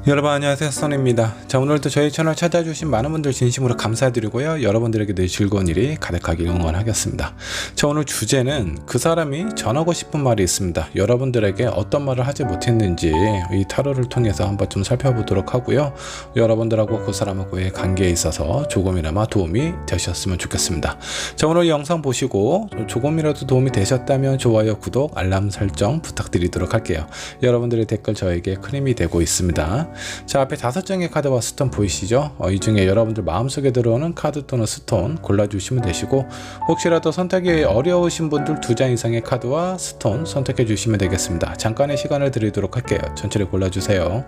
여러분 안녕하세요, 선입니다. 자, 오늘도 저희 채널 찾아주신 많은 분들 진심으로 감사드리고요, 여러분들에게 늘 즐거운 일이 가득하길 응원하겠습니다. 자, 오늘 주제는 그 사람이 전하고 싶은 말이 있습니다. 여러분들에게 어떤 말을 하지 못했는지 이 타로를 통해서 한번 좀 살펴보도록 하고요, 여러분들하고 그 사람하고의 관계에 있어서 조금이나마 도움이 되셨으면 좋겠습니다. 자, 오늘 영상 보시고 조금이라도 도움이 되셨다면 좋아요, 구독, 알람 설정 부탁드리도록 할게요. 여러분들의 댓글 저에게 큰 힘이 되고 있습니다. 자, 앞에 5장의 카드와 스톤 보이시죠? 이 중에 여러분들 마음속에 들어오는 카드 또는 스톤 골라주시면 되시고, 혹시라도 선택이 어려우신 분들 2장 이상의 카드와 스톤 선택해 주시면 되겠습니다. 잠깐의 시간을 드리도록 할게요. 천천히 골라주세요.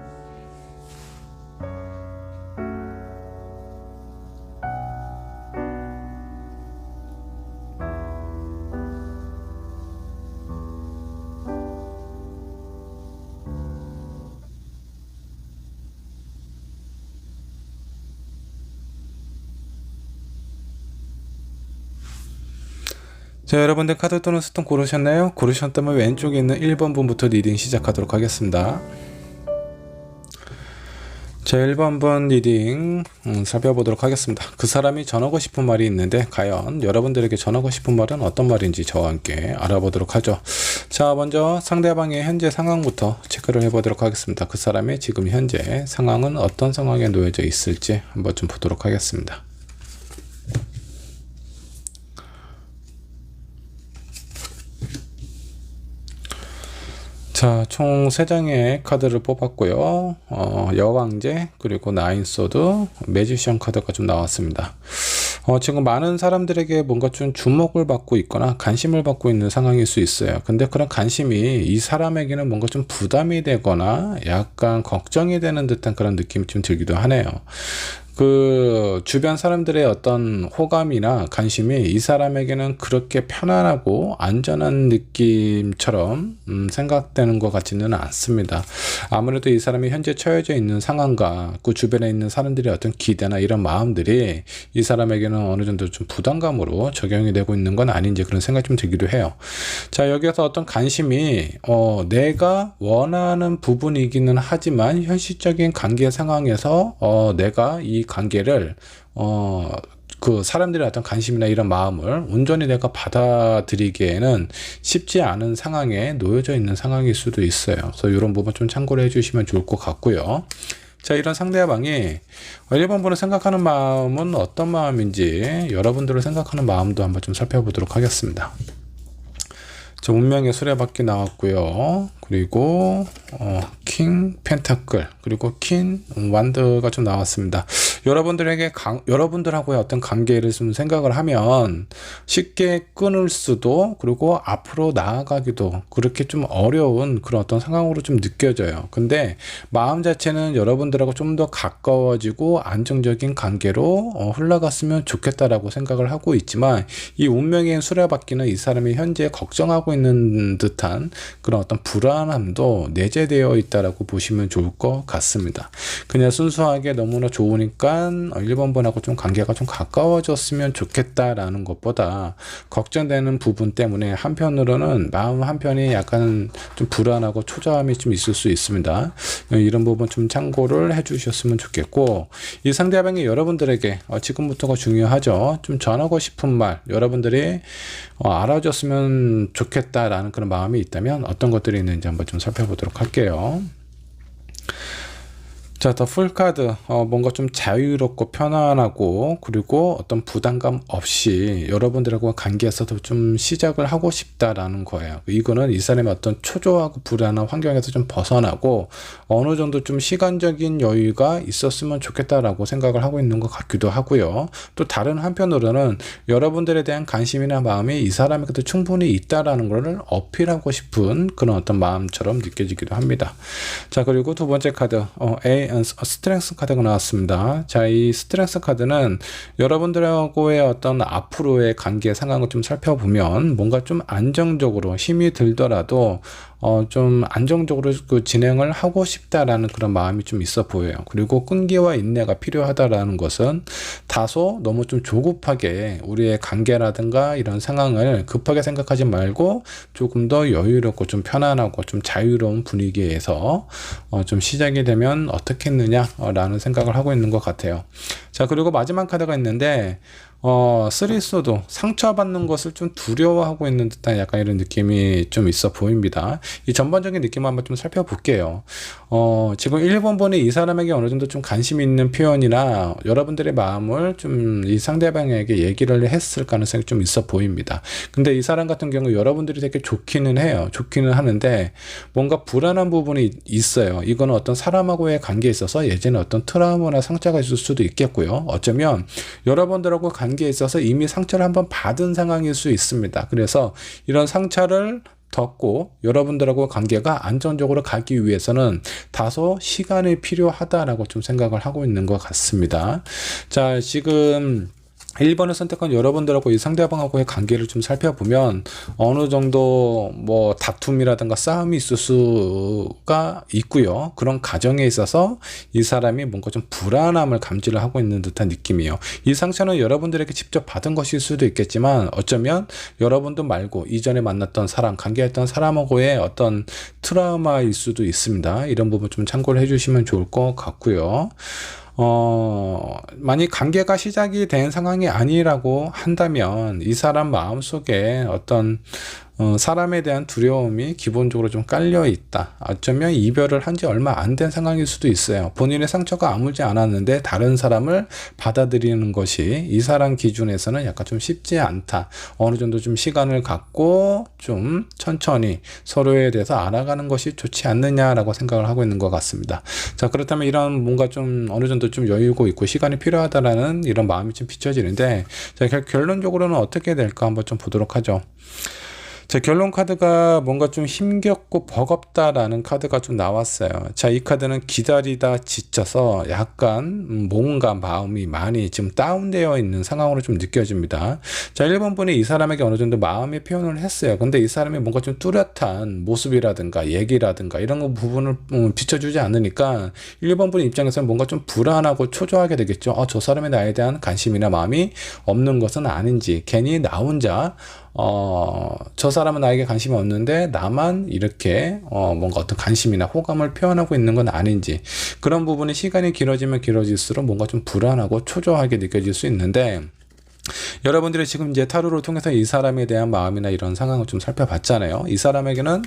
자, 여러분들 카드 또는 스톤 고르셨나요? 고르셨다면 왼쪽에 있는 1번 분부터 리딩 시작하도록 하겠습니다. 자, 1번 분 리딩 살펴보도록 하겠습니다. 그 사람이 전하고 싶은 말이 있는데 과연 여러분들에게 전하고 싶은 말은 어떤 말인지 저와 함께 알아보도록 하죠. 자, 먼저 상대방의 현재 상황부터 체크를 해보도록 하겠습니다. 그 사람의 지금 현재 상황은 어떤 상황에 놓여져 있을지 한번 좀 보도록 하겠습니다. 자, 총 3장의 카드를 뽑았고요. 여왕제, 그리고 나인소드, 매지션 카드가 좀 나왔습니다. 지금 많은 사람들에게 뭔가 좀 주목을 받고 있거나 관심을 받고 있는 상황일 수 있어요. 근데 그런 관심이 이 사람에게는 뭔가 좀 부담이 되거나 약간 걱정이 되는 듯한 그런 느낌이 좀 들기도 하네요. 그 주변 사람들의 어떤 호감이나 관심이 이 사람에게는 그렇게 편안하고 안전한 느낌처럼 생각되는 것 같지는 않습니다. 아무래도 이 사람이 현재 처해져 있는 상황과 그 주변에 있는 사람들의 어떤 기대나 이런 마음들이 이 사람에게는 어느 정도 좀 부담감으로 적용이 되고 있는 건 아닌지 그런 생각이 좀 들기도 해요. 자, 여기서 어떤 관심이 내가 원하는 부분이기는 하지만 현실적인 관계 상황에서 내가 이 관계를 그 사람들의 어떤 관심이나 이런 마음을 온전히 내가 받아들이기에는 쉽지 않은 상황에 놓여져 있는 상황일 수도 있어요. 그래서 이런 부분 좀 참고를 해주시면 좋을 것 같고요. 자, 이런 상대방이 1번 분을 생각하는 마음은 어떤 마음인지 여러분들을 생각하는 마음도 한번 좀 살펴보도록 하겠습니다. 자, 운명의 수레바퀴 나왔고요. 그리고 킹 펜타클, 그리고 퀸 완드가 좀 나왔습니다. 여러분들하고의 어떤 관계를 좀 생각을 하면 쉽게 끊을 수도, 그리고 앞으로 나아가기도 그렇게 좀 어려운 그런 어떤 상황으로 좀 느껴져요. 근데 마음 자체는 여러분들하고 좀 더 가까워지고 안정적인 관계로 흘러갔으면 좋겠다라고 생각을 하고 있지만, 이 운명의 수레바퀴는 이 사람이 현재 걱정하고 있는 듯한 그런 어떤 불안함도 내재되어 있다라고 보시면 좋을 것 같습니다. 그냥 순수하게 너무나 좋으니까 1번 분하고 좀 관계가 좀 가까워졌으면 좋겠다라는 것보다 걱정되는 부분 때문에 한편으로는 마음 한편이 약간 좀 불안하고 초조함이 좀 있을 수 있습니다. 이런 부분 좀 참고를 해주셨으면 좋겠고, 이 상대방이 여러분들에게 지금부터가 중요하죠. 좀 전하고 싶은 말, 여러분들이 알아줬으면 좋겠다라는 그런 마음이 있다면 어떤 것들이 있는지 한번 좀 살펴보도록 할게요. 자, 더 풀카드, 뭔가 좀 자유롭고 편안하고 그리고 어떤 부담감 없이 여러분들하고 관계에서도 좀 시작을 하고 싶다라는 거예요. 이거는 이 사람의 어떤 초조하고 불안한 환경에서 좀 벗어나고 어느 정도 좀 시간적인 여유가 있었으면 좋겠다라고 생각을 하고 있는 것 같기도 하고요. 또 다른 한편으로는 여러분들에 대한 관심이나 마음이 이 사람에게도 충분히 있다라는 것을 어필하고 싶은 그런 어떤 마음처럼 느껴지기도 합니다. 자, 그리고 두 번째 카드, 스트렝스 카드가 나왔습니다. 자, 이 스트렝스 카드는 여러분들하고의 어떤 앞으로의 관계 상황을 좀 살펴보면 뭔가 좀 안정적으로 힘이 들더라도 좀 안정적으로 그 진행을 하고 싶다라는 그런 마음이 좀 있어 보여요. 그리고 끈기와 인내가 필요하다라는 것은 다소 너무 좀 조급하게 우리의 관계라든가 이런 상황을 급하게 생각하지 말고 조금 더 여유롭고 좀 편안하고 좀 자유로운 분위기에서 좀 시작이 되면 어떻겠느냐라는 생각을 하고 있는 것 같아요. 자, 그리고 마지막 카드가 있는데 쓰리소드, 상처받는 것을 좀 두려워하고 있는 듯한 약간 이런 느낌이 좀 있어 보입니다. 이 전반적인 느낌을 한번 좀 살펴볼게요. 지금 1번분이 이 사람에게 어느 정도 좀 관심 있는 표현이나 여러분들의 마음을 좀 이 상대방에게 얘기를 했을 가능성이 좀 있어 보입니다. 근데 이 사람 같은 경우 여러분들이 되게 좋기는 해요. 좋기는 하는데 뭔가 불안한 부분이 있어요. 이거는 어떤 사람하고의 관계에 있어서 예전에 어떤 트라우마나 상처가 있을 수도 있겠고요. 어쩌면 여러분들하고 관계에 있어서 이미 상처를 한번 받은 상황일 수 있습니다. 그래서 이런 상처를 덮고 여러분들하고 관계가 안정적으로 가기 위해서는 다소 시간이 필요하다라고 좀 생각을 하고 있는 것 같습니다. 자, 지금 1번을 선택한 여러분들하고 이 상대방하고의 관계를 좀 살펴보면 어느 정도 뭐 다툼이라든가 싸움이 있을 수가 있고요. 그런 과정에 있어서 이 사람이 뭔가 좀 불안함을 감지를 하고 있는 듯한 느낌이에요. 이 상처는 여러분들에게 직접 받은 것일 수도 있겠지만 어쩌면 여러분도 말고 이전에 만났던 사람, 관계했던 사람하고의 어떤 트라우마일 수도 있습니다. 이런 부분 좀 참고를 해주시면 좋을 것 같고요. 만약 관계가 시작이 된 상황이 아니라고 한다면 이 사람 마음속에 어떤 사람에 대한 두려움이 기본적으로 좀 깔려 있다. 어쩌면 이별을 한 지 얼마 안 된 상황일 수도 있어요. 본인의 상처가 아물지 않았는데 다른 사람을 받아들이는 것이 이 사람 기준에서는 약간 좀 쉽지 않다. 어느 정도 좀 시간을 갖고 좀 천천히 서로에 대해서 알아가는 것이 좋지 않느냐라고 생각을 하고 있는 것 같습니다. 자, 그렇다면 이런 뭔가 좀 어느 정도 좀 여유가 있고 시간이 필요하다라는 이런 마음이 좀 비춰지는데, 자, 결론적으로는 어떻게 될까 한번 좀 보도록 하죠. 자, 결론 카드가 뭔가 좀 힘겹고 버겁다라는 카드가 좀 나왔어요. 자, 이 카드는 기다리다 지쳐서 약간 뭔가 마음이 많이 지금 다운되어 있는 상황으로 좀 느껴집니다. 자, 1번 분이 이 사람에게 어느 정도 마음의 표현을 했어요. 근데 이 사람이 뭔가 좀 뚜렷한 모습이라든가 얘기라든가 이런 부분을 비춰주지 않으니까 1번 분 입장에서는 뭔가 좀 불안하고 초조하게 되겠죠. 저 사람의 나에 대한 관심이나 마음이 없는 것은 아닌지, 괜히 나 혼자 저 사람은 나에게 관심이 없는데 나만 이렇게 뭔가 어떤 관심이나 호감을 표현하고 있는 건 아닌지, 그런 부분이 시간이 길어지면 길어질수록 뭔가 좀 불안하고 초조하게 느껴질 수 있는데, 여러분들이 지금 이제 타로를 통해서 이 사람에 대한 마음이나 이런 상황을 좀 살펴봤잖아요. 이 사람에게는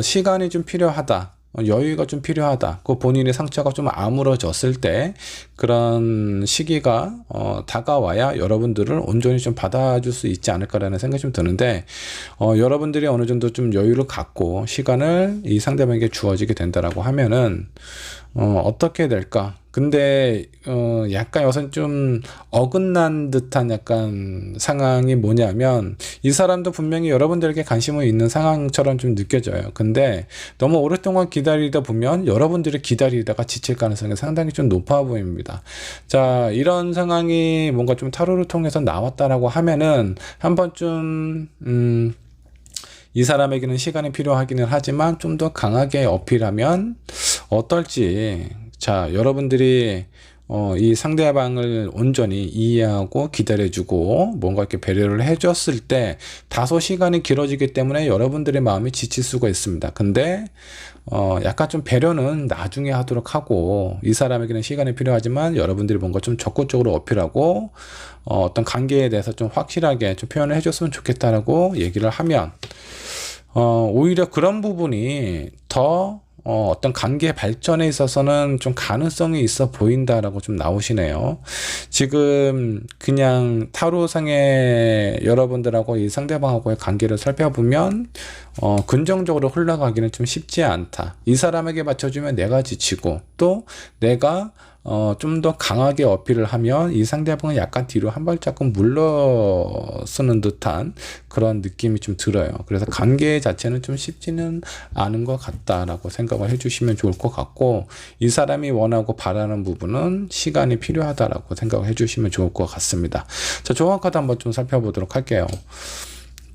시간이 좀 필요하다, 여유가 좀 필요하다. 그 본인의 상처가 좀 아물어졌을 때 그런 시기가 다가와야 여러분들을 온전히 좀 받아줄 수 있지 않을까라는 생각이 좀 드는데, 여러분들이 어느 정도 좀 여유를 갖고 시간을 이 상대방에게 주어지게 된다라고 하면은 어떻게 될까? 근데 약간 여기서 좀 어긋난 듯한 약간 상황이 뭐냐면, 이 사람도 분명히 여러분들에게 관심이 있는 상황처럼 좀 느껴져요. 근데 너무 오랫동안 기다리다 보면 여러분들이 기다리다가 지칠 가능성이 상당히 좀 높아 보입니다. 자, 이런 상황이 뭔가 좀 타로를 통해서 나왔다라고 하면은 한번 좀 이 사람에게는 시간이 필요하기는 하지만 좀 더 강하게 어필하면 어떨지. 자, 여러분들이 이 상대방을 온전히 이해하고 기다려주고 뭔가 이렇게 배려를 해줬을 때 다소 시간이 길어지기 때문에 여러분들의 마음이 지칠 수가 있습니다. 근데 약간 좀 배려는 나중에 하도록 하고, 이 사람에게는 시간이 필요하지만 여러분들이 뭔가 좀 적극적으로 어필하고 어떤 관계에 대해서 좀 확실하게 좀 표현을 해줬으면 좋겠다라고 얘기를 하면 오히려 그런 부분이 더 어떤 관계 발전에 있어서는 좀 가능성이 있어 보인다라고 좀 나오시네요. 지금 그냥 타로상의 여러분들하고 이 상대방하고의 관계를 살펴보면 긍정적으로 흘러가기는 좀 쉽지 않다. 이 사람에게 맞춰주면 내가 지치고, 또 내가 좀 더 강하게 어필을 하면 이 상대방은 약간 뒤로 한 발자국 물러서는 듯한 그런 느낌이 좀 들어요. 그래서 관계 자체는 좀 쉽지는 않은 것 같다라고 생각을 해주시면 좋을 것 같고, 이 사람이 원하고 바라는 부분은 시간이 필요하다라고 생각을 해주시면 좋을 것 같습니다. 자, 조합 카드 한번 좀 살펴보도록 할게요.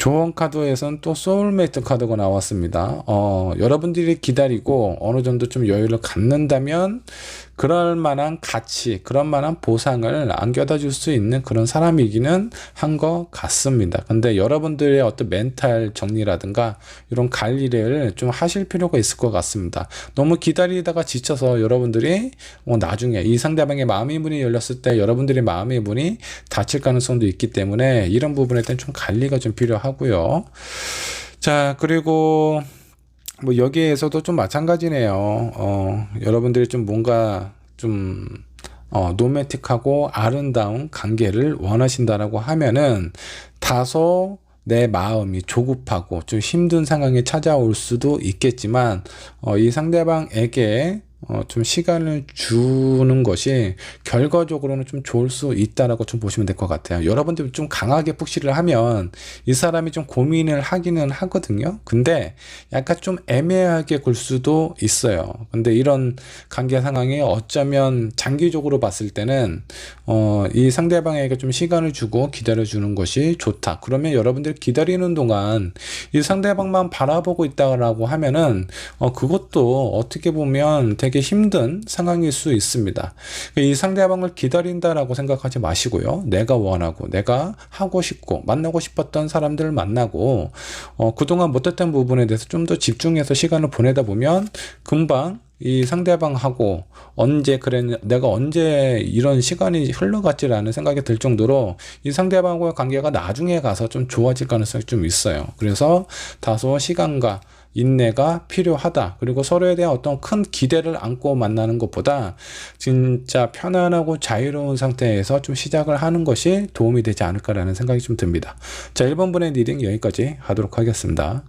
조언 카드에서는 또 소울메이트 카드가 나왔습니다. 여러분들이 기다리고 어느 정도 좀 여유를 갖는다면 그럴 만한 가치, 그런 만한 보상을 안겨다 줄 수 있는 그런 사람이기는 한 것 같습니다. 근데 여러분들의 어떤 멘탈 정리라든가 이런 관리를 좀 하실 필요가 있을 것 같습니다. 너무 기다리다가 지쳐서 여러분들이 나중에 이 상대방의 마음의 문이 열렸을 때 여러분들의 마음의 문이 닫힐 가능성도 있기 때문에 이런 부분에 대한 좀 관리가 좀 필요하고요. 자, 그리고 뭐 여기에서도 좀 마찬가지네요. 여러분들이 좀 뭔가 좀 로맨틱하고 아름다운 관계를 원하신다라고 하면은 다소 내 마음이 조급하고 좀 힘든 상황이 찾아올 수도 있겠지만 이 상대방에게 좀 시간을 주는 것이 결과적으로는 좀 좋을 수 있다라고 좀 보시면 될 것 같아요. 여러분들이 좀 강하게 푸시를 하면 이 사람이 좀 고민을 하기는 하거든요. 근데 약간 좀 애매하게 굴 수도 있어요. 근데 이런 관계 상황이 어쩌면 장기적으로 봤을 때는 이 상대방에게 좀 시간을 주고 기다려주는 것이 좋다. 그러면 여러분들이 기다리는 동안 이 상대방만 바라보고 있다라고 하면은 그것도 어떻게 보면 되게 힘든 상황일 수 있습니다. 이 상대방을 기다린다라고 생각하지 마시고요. 내가 원하고 내가 하고 싶고 만나고 싶었던 사람들을 만나고 그동안 못했던 부분에 대해서 좀 더 집중해서 시간을 보내다 보면 금방 이 상대방하고 내가 언제 이런 시간이 흘러갔지라는 생각이 들 정도로 이 상대방과의 관계가 나중에 가서 좀 좋아질 가능성이 좀 있어요. 그래서 다소 시간과 인내가 필요하다. 그리고 서로에 대한 어떤 큰 기대를 안고 만나는 것보다 진짜 편안하고 자유로운 상태에서 좀 시작을 하는 것이 도움이 되지 않을까라는 생각이 좀 듭니다. 자, 1번 분의 리딩 여기까지 하도록 하겠습니다.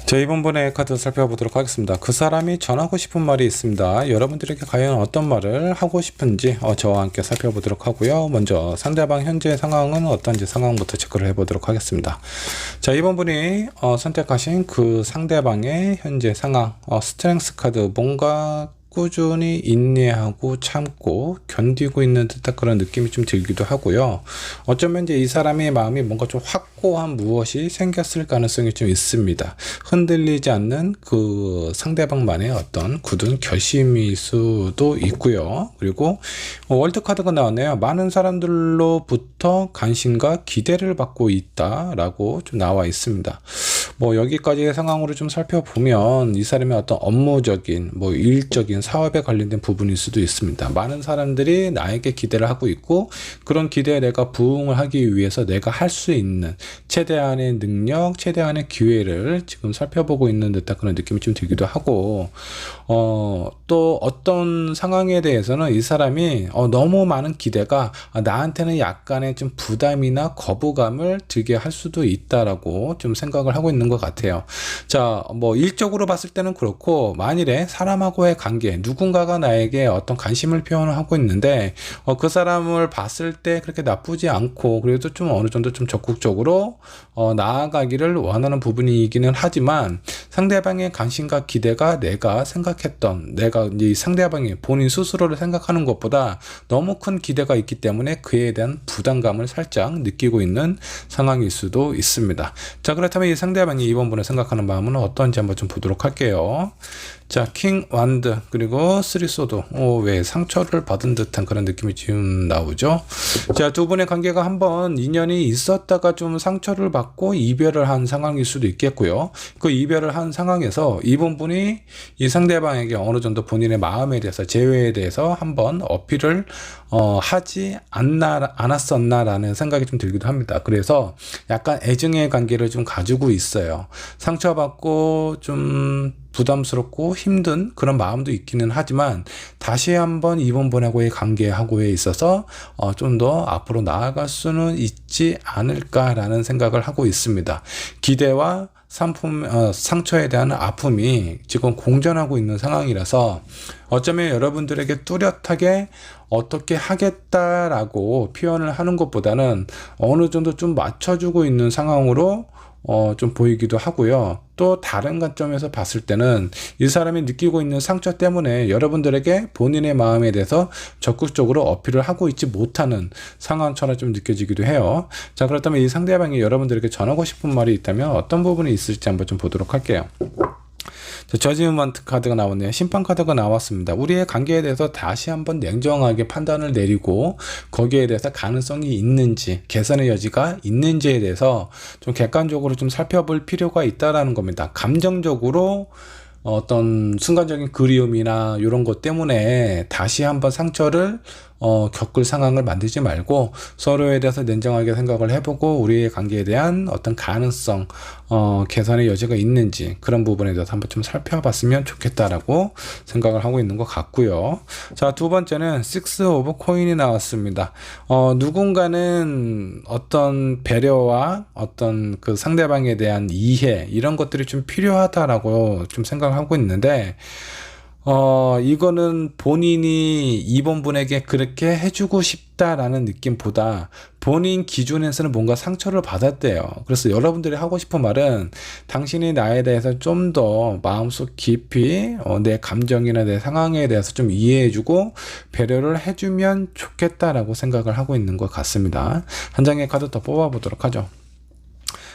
자, 이번 번의 카드 살펴보도록 하겠습니다. 그 사람이 전하고 싶은 말이 있습니다. 여러분들에게 과연 어떤 말을 하고 싶은지 저와 함께 살펴보도록 하고요. 먼저 상대방 현재 상황은 어떤지 상황부터 체크를 해보도록 하겠습니다. 자, 이번 분이 선택하신 그 상대방의 현재 상황, 스트렝스 카드, 뭔가 꾸준히 인내하고 참고 견디고 있는 듯한 그런 느낌이 좀 들기도 하고요. 어쩌면 이제 이 사람의 마음이 뭔가 좀 확고한 무엇이 생겼을 가능성이 좀 있습니다. 흔들리지 않는 그 상대방만의 어떤 굳은 결심일 수도 있고요. 그리고 월드 카드가 나왔네요. 많은 사람들로부터 관심과 기대를 받고 있다라고 좀 나와 있습니다. 뭐 여기까지의 상황으로 좀 살펴보면 이 사람의 어떤 업무적인 뭐 일적인 사업에 관련된 부분일 수도 있습니다. 많은 사람들이 나에게 기대를 하고 있고 그런 기대에 내가 부응을 하기 위해서 내가 할 수 있는 최대한의 능력, 최대한의 기회를 지금 살펴보고 있는 듯한 그런 느낌이 좀 들기도 하고 또 어떤 상황에 대해서는 이 사람이 너무 많은 기대가 나한테는 약간의 좀 부담이나 거부감을 들게 할 수도 있다라고 좀 생각을 하고 있는 것 같아요. 자, 뭐 일적으로 봤을 때는 그렇고 만일에 사람하고의 관계, 누군가가 나에게 어떤 관심을 표현을 하고 있는데 그 사람을 봤을 때 그렇게 나쁘지 않고 그래도 좀 어느 정도 좀 적극적으로 나아가기를 원하는 부분이기는 하지만 상대방의 관심과 기대가 내가 이제 상대방이 본인 스스로를 생각하는 것보다 너무 큰 기대가 있기 때문에 그에 대한 부담감을 살짝 느끼고 있는 상황일 수도 있습니다. 자, 그렇다면 이 상대방이 이번 분을 생각하는 마음은 어떤지 한번 좀 보도록 할게요. 자, 킹 완드 그리고 쓰리 소드 왜 상처를 받은 듯한 그런 느낌이 지금 나오죠. 자, 두 분의 관계가 한번 인연이 있었다가 좀 상처를 받고 이별을 한 상황일 수도 있겠고요. 그 이별을 한 상황에서 이번 분이 이 상대방에게 어느 정도 본인의 마음에 대해서 재회에 대해서 한번 어필을 하지 않았었나라는 생각이 좀 들기도 합니다. 그래서 약간 애증의 관계를 좀 가지고 있어요. 상처받고 좀 부담스럽고 힘든 그런 마음도 있기는 하지만 다시 한번 이번 분하고의 관계하고에 있어서 좀 더 앞으로 나아갈 수는 있지 않을까라는 생각을 하고 있습니다. 기대와 상처에 대한 아픔이 지금 공존하고 있는 상황이라서 어쩌면 여러분들에게 뚜렷하게 어떻게 하겠다라고 표현을 하는 것보다는 어느 정도 좀 맞춰주고 있는 상황으로 좀 보이기도 하고요. 또 다른 관점에서 봤을 때는 이 사람이 느끼고 있는 상처 때문에 여러분들에게 본인의 마음에 대해서 적극적으로 어필을 하고 있지 못하는 상황처럼 좀 느껴지기도 해요. 자, 그렇다면 이 상대방이 여러분들에게 전하고 싶은 말이 있다면 어떤 부분이 있을지 한번 좀 보도록 할게요. 저지먼트 카드가 나왔네요. 심판 카드가 나왔습니다. 우리의 관계에 대해서 다시 한번 냉정하게 판단을 내리고 거기에 대해서 가능성이 있는지, 개선의 여지가 있는지에 대해서 좀 객관적으로 좀 살펴볼 필요가 있다라는 겁니다. 감정적으로 어떤 순간적인 그리움이나 이런 것 때문에 다시 한번 상처를 겪을 상황을 만들지 말고 서로에 대해서 냉정하게 생각을 해보고 우리의 관계에 대한 어떤 가능성, 개선의 여지가 있는지 그런 부분에 대해서 한번 좀 살펴봤으면 좋겠다라고 생각을 하고 있는 것 같고요. 자, 두 번째는 6 오브 코인이 나왔습니다. 누군가는 어떤 배려와 어떤 그 상대방에 대한 이해 이런 것들이 좀 필요하다라고 좀 생각을 하고 있는데 이거는 본인이 이번 분에게 그렇게 해주고 싶다라는 느낌보다 본인 기준에서는 뭔가 상처를 받았대요. 그래서 여러분들이 하고 싶은 말은 당신이 나에 대해서 좀 더 마음속 깊이 내 감정이나 내 상황에 대해서 좀 이해해주고 배려를 해주면 좋겠다라고 생각을 하고 있는 것 같습니다. 한 장의 카드 더 뽑아보도록 하죠.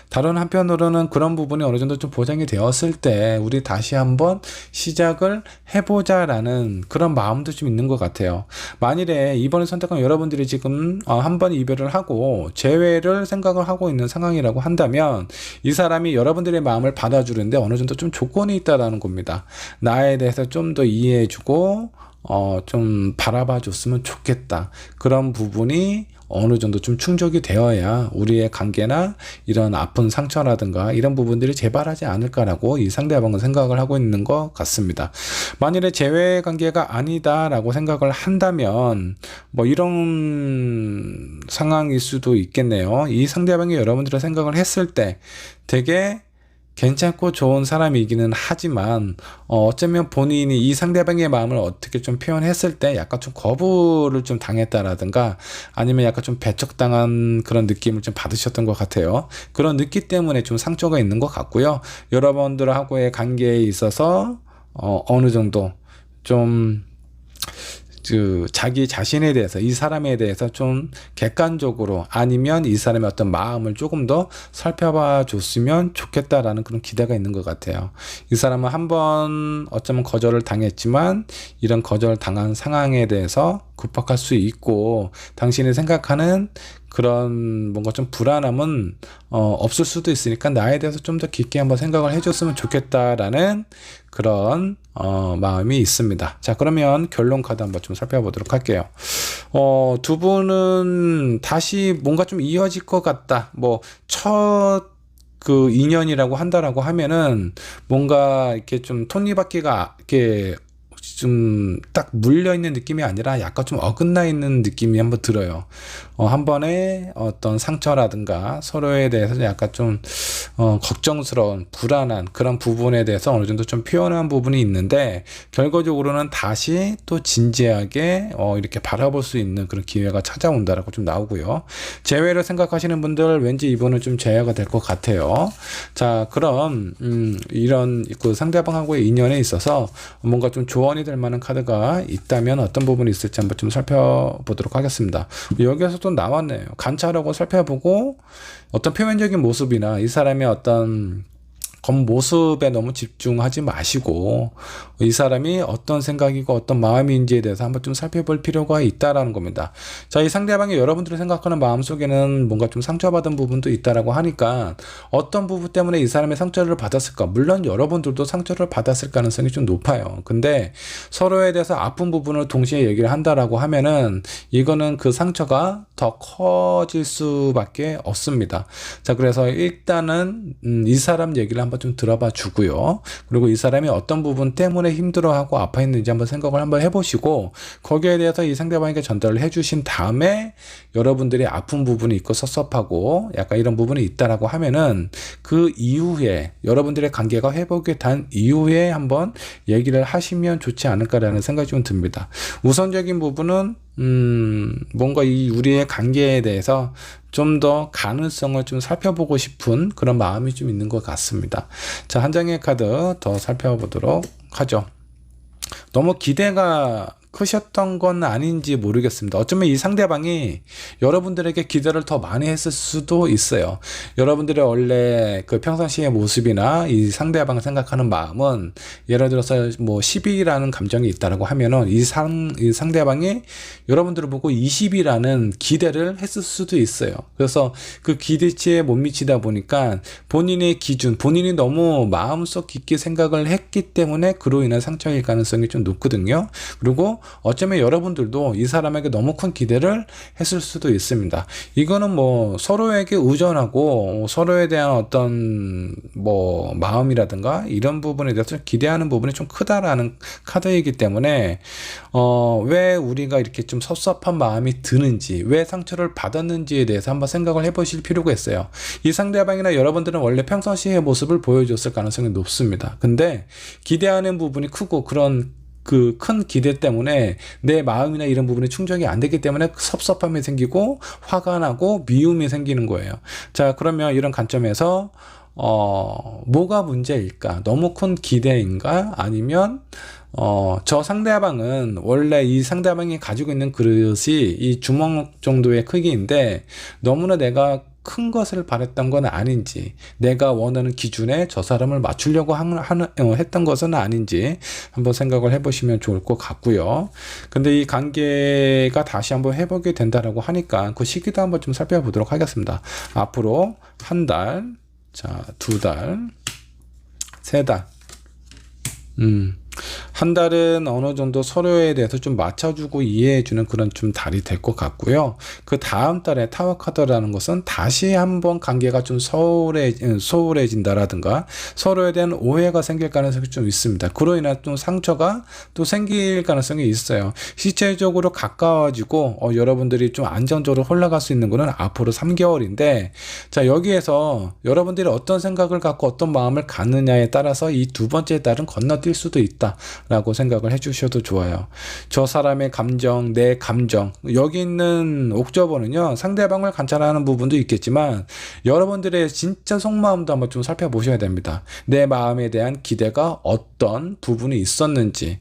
다른 한편으로는 그런 부분이 어느 정도 좀 보장이 되었을 때 우리 다시 한번 시작을 해보자라는 그런 마음도 좀 있는 것 같아요. 만일에 이번에 선택한 여러분들이 지금 한 번 이별을 하고 재회를 생각을 하고 있는 상황이라고 한다면 이 사람이 여러분들의 마음을 받아주는데 어느 정도 좀 조건이 있다라는 겁니다. 나에 대해서 좀 더 이해해주고 좀 바라봐 줬으면 좋겠다. 그런 부분이 어느 정도 좀 충족이 되어야 우리의 관계나 이런 아픈 상처라든가 이런 부분들이 재발하지 않을까라고 이 상대방은 생각을 하고 있는 것 같습니다. 만일에 재회 관계가 아니다라고 생각을 한다면 뭐 이런 상황일 수도 있겠네요. 이 상대방이 여러분들의 생각을 했을 때 되게 괜찮고 좋은 사람이기는 하지만 어쩌면 본인이 이 상대방의 마음을 어떻게 좀 표현했을 때 약간 좀 거부를 좀 당했다라든가 아니면 약간 좀 배척당한 그런 느낌을 좀 받으셨던 것 같아요. 그런 느낌 때문에 좀 상처가 있는 것 같고요. 여러분들하고의 관계에 있어서 어느 정도 좀 자기 자신에 대해서 이 사람에 대해서 좀 객관적으로 아니면 이 사람의 어떤 마음을 조금 더 살펴봐 줬으면 좋겠다라는 그런 기대가 있는 것 같아요. 이 사람은 한번 어쩌면 거절을 당했지만 이런 거절 당한 상황에 대해서 극복할 수 있고 당신이 생각하는 그런 뭔가 좀 불안함은 없을 수도 있으니까 나에 대해서 좀 더 깊게 한번 생각을 해줬으면 좋겠다라는 그런 마음이 있습니다. 자, 그러면 결론 카드 한번 좀 살펴보도록 할게요. 두 분은 다시 뭔가 좀 이어질 것 같다. 뭐 첫 그 인연이라고 한다라고 하면은 뭔가 이렇게 좀 톱니바퀴가 이렇게 좀 딱 물려있는 느낌이 아니라 약간 좀 어긋나 있는 느낌이 한번 들어요. 한 번에 어떤 상처라든가 서로에 대해서 약간 좀 걱정스러운 불안한 그런 부분에 대해서 어느 정도 좀 표현한 부분이 있는데 결과적으로는 다시 또 진지하게 이렇게 바라볼 수 있는 그런 기회가 찾아온다라고 좀 나오고요. 재회를 생각하시는 분들 왠지 이번은 좀 재회가 될 것 같아요. 자, 그럼 이런 그 상대방하고의 인연에 있어서 뭔가 좀 조언이 될 만한 카드가 있다면 어떤 부분이 있을지 한번 좀 살펴보도록 하겠습니다. 여기에서도 나왔네요. 관찰하고 살펴보고 어떤 표면적인 모습이나 이 사람의 어떤 겉모습에 너무 집중하지 마시고 이 사람이 어떤 생각이고 어떤 마음인지에 대해서 한번 좀 살펴볼 필요가 있다라는 겁니다. 자, 이 상대방이 여러분들이 생각하는 마음속에는 뭔가 좀 상처받은 부분도 있다라고 하니까 어떤 부분 때문에 이 사람의 상처를 받았을까? 물론 여러분들도 상처를 받았을 가능성이 좀 높아요. 근데 서로에 대해서 아픈 부분을 동시에 얘기를 한다라고 하면은 이거는 그 상처가 더 커질 수밖에 없습니다. 자, 그래서 일단은 이 사람 얘기를 한번 한번 좀 들어봐 주고요. 그리고 이 사람이 어떤 부분 때문에 힘들어하고 아파 있는지 한번 생각을 한번 해보시고 거기에 대해서 이 상대방에게 전달을 해주신 다음에 여러분들이 아픈 부분이 있고 섭섭하고 약간 이런 부분이 있다라고 하면은 그 이후에 여러분들의 관계가 회복이 된 이후에 한번 얘기를 하시면 좋지 않을까라는 생각이 좀 듭니다. 우선적인 부분은 뭔가 이 우리의 관계에 대해서 좀 더 가능성을 좀 살펴보고 싶은 그런 마음이 좀 있는 것 같습니다. 자, 한 장의 카드 더 살펴보도록 하죠. 너무 기대가 크셨던 건 아닌지 모르겠습니다. 어쩌면 이 상대방이 여러분들에게 기대를 더 많이 했을 수도 있어요. 여러분들의 원래 그 평상시의 모습이나 이 상대방을 생각하는 마음은 예를 들어서 뭐 10이라는 감정이 있다라고 하면은 이 상대방이 여러분들을 보고 20이라는 기대를 했을 수도 있어요. 그래서 그 기대치에 못 미치다 보니까 본인의 기준, 본인이 너무 마음속 깊게 생각을 했기 때문에 그로 인한 상처일 가능성이 좀 높거든요. 그리고 어쩌면 여러분들도 이 사람에게 너무 큰 기대를 했을 수도 있습니다. 이거는 뭐 서로에게 의존하고 서로에 대한 어떤 뭐 마음이라든가 이런 부분에 대해서 기대하는 부분이 좀 크다라는 카드이기 때문에 왜 우리가 이렇게 좀 섭섭한 마음이 드는지, 왜 상처를 받았는지에 대해서 한번 생각을 해보실 필요가 있어요. 이 상대방이나 여러분들은 원래 평상시의 모습을 보여줬을 가능성이 높습니다. 근데 기대하는 부분이 크고 그런 그 큰 기대 때문에 내 마음이나 이런 부분이 충족이 안 되기 때문에 섭섭함이 생기고 화가 나고 미움이 생기는 거예요. 자, 그러면 이런 관점에서 뭐가 문제일까? 너무 큰 기대인가? 아니면 저 상대방은 원래 이 상대방이 가지고 있는 그릇이 이 주먹 정도의 크기인데 너무나 내가 큰 것을 바랬던 건 아닌지, 내가 원하는 기준에 저 사람을 맞추려고 했던 것은 아닌지 한번 생각을 해보시면 좋을 것 같고요. 근데 이 관계가 다시 한번 회복이 된다라고 하니까 그 시기도 한번 좀 살펴보도록 하겠습니다. 앞으로 한 달, 자, 두 달, 세 달, 한 달은 어느 정도 서로에 대해서 좀 맞춰주고 이해해주는 그런 좀 달이 될 것 같고요. 그 다음 달에 타워 카드라는 것은 다시 한번 관계가 좀 소홀해진다라든가 서로에 대한 오해가 생길 가능성이 좀 있습니다. 그로 인한 또 상처가 또 생길 가능성이 있어요. 실제적으로 가까워지고 여러분들이 좀 안정적으로 올라갈 수 있는 거는 앞으로 3개월인데 자, 여기에서 여러분들이 어떤 생각을 갖고 어떤 마음을 갖느냐에 따라서 이 두 번째 달은 건너뛸 수도 있다 라고 생각을 해주셔도 좋아요. 저 사람의 감정, 내 감정, 여기 있는 옥저버는요 상대방을 관찰하는 부분도 있겠지만 여러분들의 진짜 속마음도 한번 좀 살펴보셔야 됩니다. 내 마음에 대한 기대가 어떤 부분이 있었는지,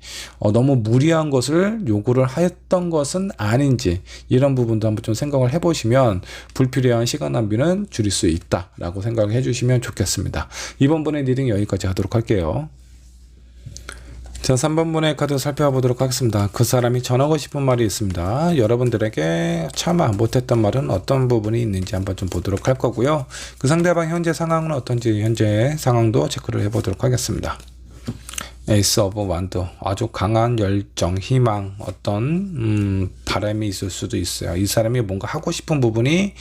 너무 무리한 것을 요구를 했던 것은 아닌지 이런 부분도 한번 좀 생각을 해보시면 불필요한 시간 낭비는 줄일 수 있다 라고 생각을 해주시면 좋겠습니다. 이번 번의 리딩 여기까지 하도록 할게요. 자, 3번분의 카드 살펴보도록 하겠습니다. 그 사람이 전하고 싶은 말이 있습니다. 여러분들에게 참아 못했던 말은 어떤 부분이 있는지 한번 좀 보도록 할 거고요. 그 상대방 현재 상황은 어떤지 현재 상황도 체크를 해보도록 하겠습니다. 에이스 오브 완드, 아주 강한 열정, 희망, 어떤 바람이 있을 수도 있어요. 이 사람이 뭔가 하고 싶은 부분이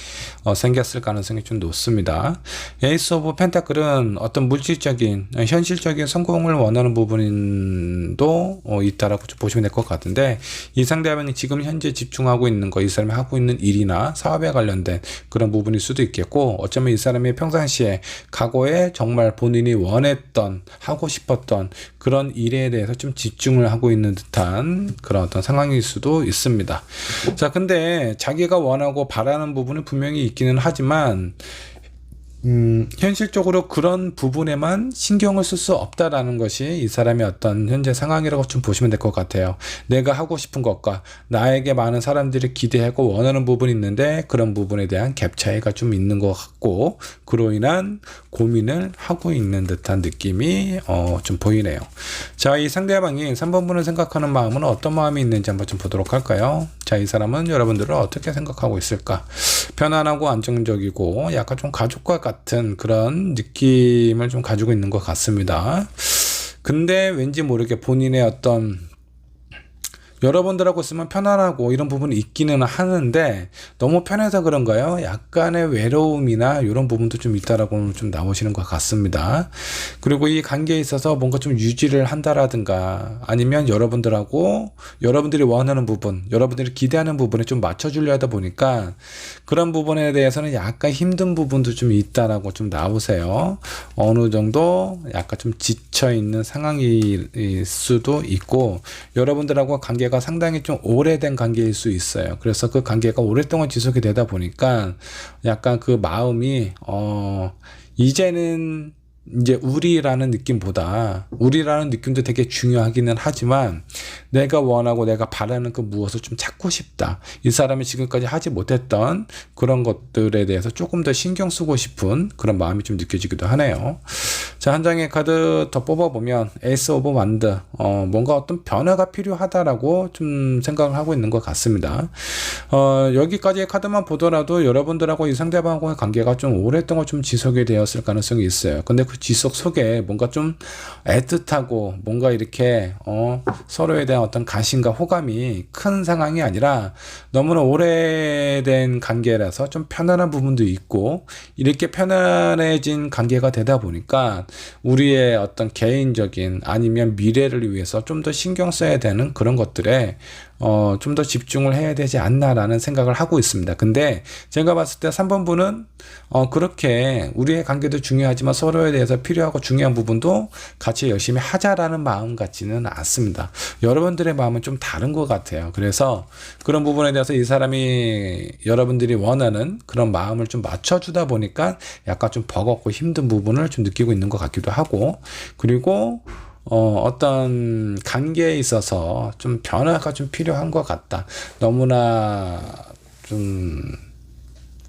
생겼을 가능성이 좀 높습니다. 에이스 오브 펜타클은 어떤 물질적인 현실적인 성공을 원하는 부분도 있다라고 좀 보시면 될 것 같은데 이 상대방이 지금 현재 집중하고 있는 거, 이 사람이 하고 있는 일이나 사업에 관련된 그런 부분일 수도 있겠고, 어쩌면 이 사람이 평상시에 과거에 정말 본인이 원했던 하고 싶었던 그런 일에 대해서 좀 집중을 하고 있는 듯한 그런 어떤 상황일 수도 있습니다. 자, 근데 자기가 원하고 바라는 부분은 분명히 있기는 하지만 현실적으로 그런 부분에만 신경을 쓸 수 없다라는 것이 이 사람의 어떤 현재 상황이라고 좀 보시면 될 것 같아요. 내가 하고 싶은 것과 나에게 많은 사람들이 기대하고 원하는 부분이 있는데 그런 부분에 대한 갭 차이가 좀 있는 것 같고 그로 인한 고민을 하고 있는 듯한 느낌이 좀 보이네요. 자, 이 상대방이 3번분을 생각하는 마음은 어떤 마음이 있는지 한번 좀 보도록 할까요? 자, 이 사람은 여러분들을 어떻게 생각하고 있을까? 편안하고 안정적이고 약간 좀 가족과 같은 그런 느낌을 좀 가지고 있는 것 같습니다. 근데 왠지 모르게 본인의 어떤 여러분들하고 있으면 편안하고 이런 부분이 있기는 하는데 너무 편해서 그런가요? 약간의 외로움이나 이런 부분도 좀 있다라고 좀 나오시는 것 같습니다. 그리고 이 관계에 있어서 뭔가 좀 유지를 한다라든가 아니면 여러분들하고 여러분들이 원하는 부분, 여러분들이 기대하는 부분에 좀 맞춰주려 하다 보니까 그런 부분에 대해서는 약간 힘든 부분도 좀 있다라고 좀 나오세요. 어느 정도 약간 좀 지쳐 있는 상황일 수도 있고 여러분들하고 관계가 상당히 좀 오래된 관계일 수 있어요. 그래서 그 관계가 오랫동안 지속이 되다 보니까 약간 그 마음이 이제는 이제 우리라는 느낌도 되게 중요하기는 하지만 내가 원하고 내가 바라는 그 무엇을 좀 찾고 싶다. 이 사람이 지금까지 하지 못했던 그런 것들에 대해서 조금 더 신경 쓰고 싶은 그런 마음이 좀 느껴지기도 하네요. 자, 한 장의 카드 더 뽑아보면 에이스 오브 완드, 뭔가 어떤 변화가 필요하다라고 좀 생각을 하고 있는 것 같습니다. 여기까지의 카드만 보더라도 여러분들하고 이 상대방과의 관계가 좀 오랫동안 좀 지속이 되었을 가능성이 있어요. 근데 그 지속 속에 뭔가 좀 애틋하고 뭔가 이렇게 서로에 대한 어떤 관심과 호감이 큰 상황이 아니라 너무나 오래된 관계라서 좀 편안한 부분도 있고 이렇게 편안해진 관계가 되다 보니까 우리의 어떤 개인적인 아니면 미래를 위해서 좀 더 신경 써야 되는 그런 것들에 좀 더 집중을 해야 되지 않나라는 생각을 하고 있습니다. 근데 제가 봤을 때 3번 분은 그렇게 우리의 관계도 중요하지만 서로에 대해서 필요하고 중요한 부분도 같이 열심히 하자라는 마음 같지는 않습니다. 여러분들의 마음은 좀 다른 것 같아요. 그래서 그런 부분에 대해서 이 사람이 여러분들이 원하는 그런 마음을 좀 맞춰주다 보니까 약간 좀 버겁고 힘든 부분을 좀 느끼고 있는 것 같기도 하고 그리고 어떤 관계에 있어서 좀 변화가 좀 필요한 것 같다. 너무나 좀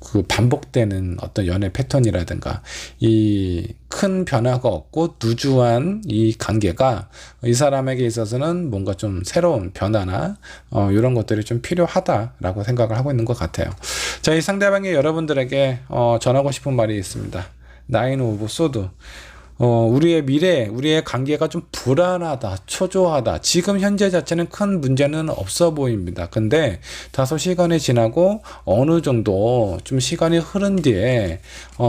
그 반복되는 어떤 연애 패턴이라든가 이 큰 변화가 없고 누주한 이 관계가 이 사람에게 있어서는 뭔가 좀 새로운 변화나 이런 것들이 좀 필요하다라고 생각을 하고 있는 것 같아요. 자, 이 상대방이 여러분들에게 전하고 싶은 말이 있습니다. 나인 오브 소드. 우리의 미래, 우리의 관계가 좀 불안하다, 초조하다. 지금 현재 자체는 큰 문제는 없어 보입니다. 근데 다소 시간이 지나고 어느 정도 좀 시간이 흐른 뒤에